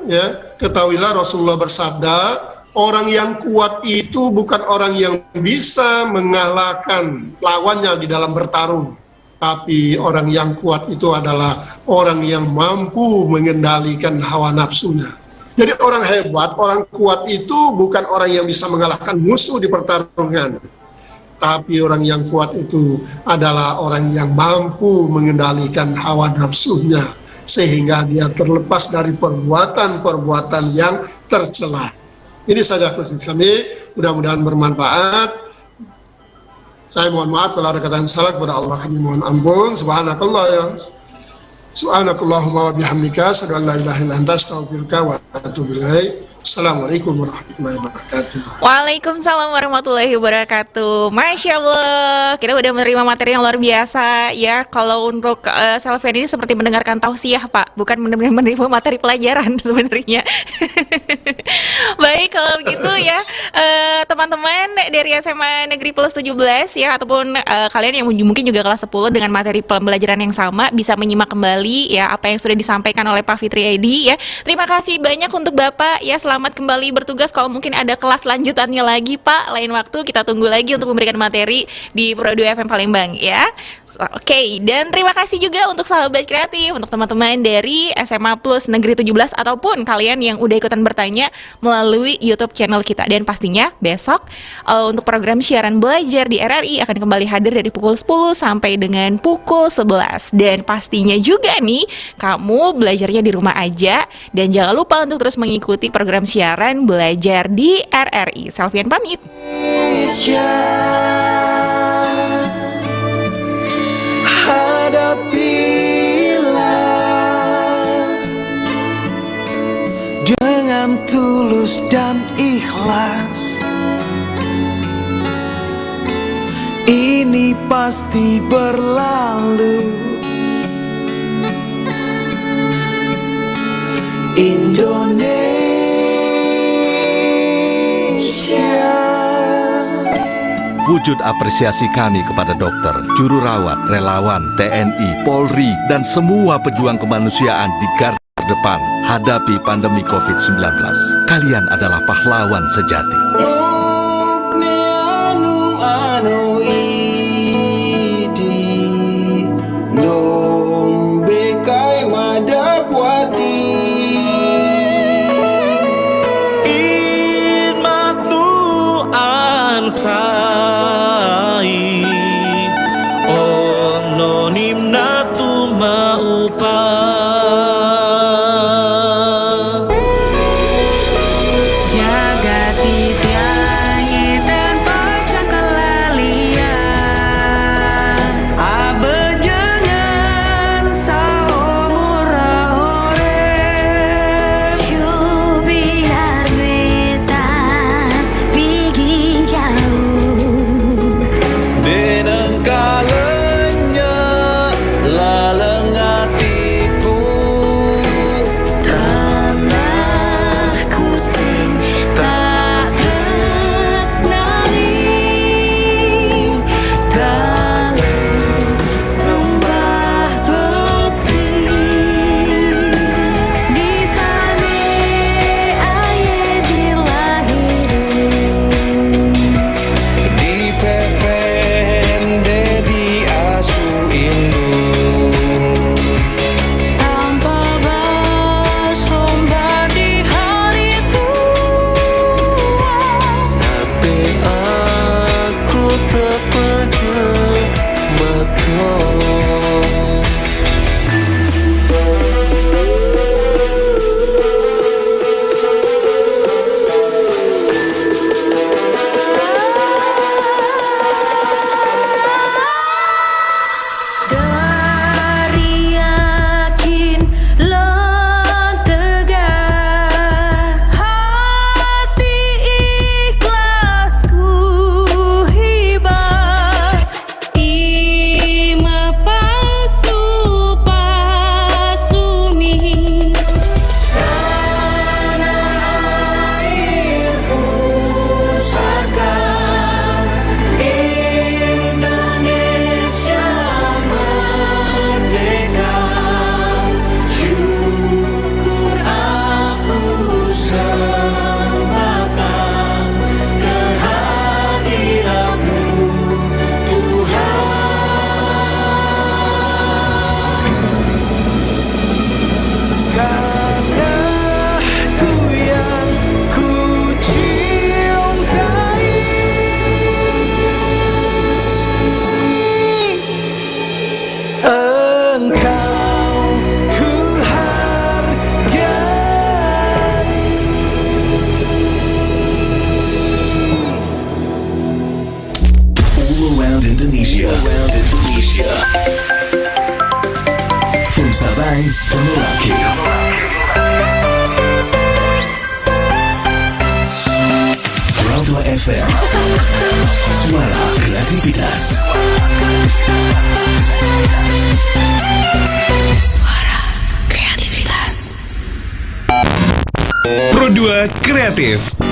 ya, ketahuilah Rasulullah bersabda, orang yang kuat itu bukan orang yang bisa mengalahkan lawannya di dalam bertarung. Tapi orang yang kuat itu adalah orang yang mampu mengendalikan hawa nafsunya. Jadi orang hebat, orang kuat itu bukan orang yang bisa mengalahkan musuh di pertarungan. Tapi orang yang kuat itu adalah orang yang mampu mengendalikan hawa nafsunya. Sehingga dia terlepas dari perbuatan-perbuatan yang tercela. Ini saja khusus kami, mudah-mudahan bermanfaat. Saya mohon maaf kalau ada kata salah, kepada Allah kami mohon ampun. Subhanakallah ya. Subhanakallahumma wa bihamdika asyhadu an la ilaha illa anta astaghfiruka wa atubu ilaik. Assalamualaikum warahmatullahi wabarakatuh. Waalaikumsalam warahmatullahi wabarakatuh. Masya Allah, kita udah menerima materi yang luar biasa ya. Kalau untuk Selvian ini seperti mendengarkan tausiah Pak, bukan menerima materi pelajaran sebenarnya. Baik, kalau gitu ya teman-teman dari SMA Negeri Plus 17 ya, ataupun kalian yang mungkin juga kelas 10 dengan materi pembelajaran yang sama, bisa menyimak kembali ya apa yang sudah disampaikan oleh Pak Fitriadi ya. Terima kasih banyak untuk Bapak ya. Selamat kembali bertugas. Kalau mungkin ada kelas lanjutannya lagi Pak, lain waktu kita tunggu lagi untuk memberikan materi di Pro 2 FM Palembang ya. Oke, dan terima kasih juga untuk sahabat kreatif, untuk teman-teman dari SMA Plus Negeri 17 ataupun kalian yang udah ikutan bertanya melalui YouTube channel kita. Dan pastinya besok untuk program siaran belajar di RRI akan kembali hadir dari pukul 10 sampai dengan pukul 11. Dan pastinya juga nih, kamu belajarnya di rumah aja dan jangan lupa untuk terus mengikuti program siaran belajar di RRI. Selvian pamit. Hadapilah dengan tulus dan ikhlas. Ini pasti berlalu. Indonesia. Wujud apresiasi kami kepada dokter, juru rawat, relawan, TNI, Polri, dan semua pejuang kemanusiaan di garda depan hadapi pandemi COVID-19. Kalian adalah pahlawan sejati. Jaga tidak FM. Suara kreativitas. Suara kreativitas. Pro 2 Kreatif.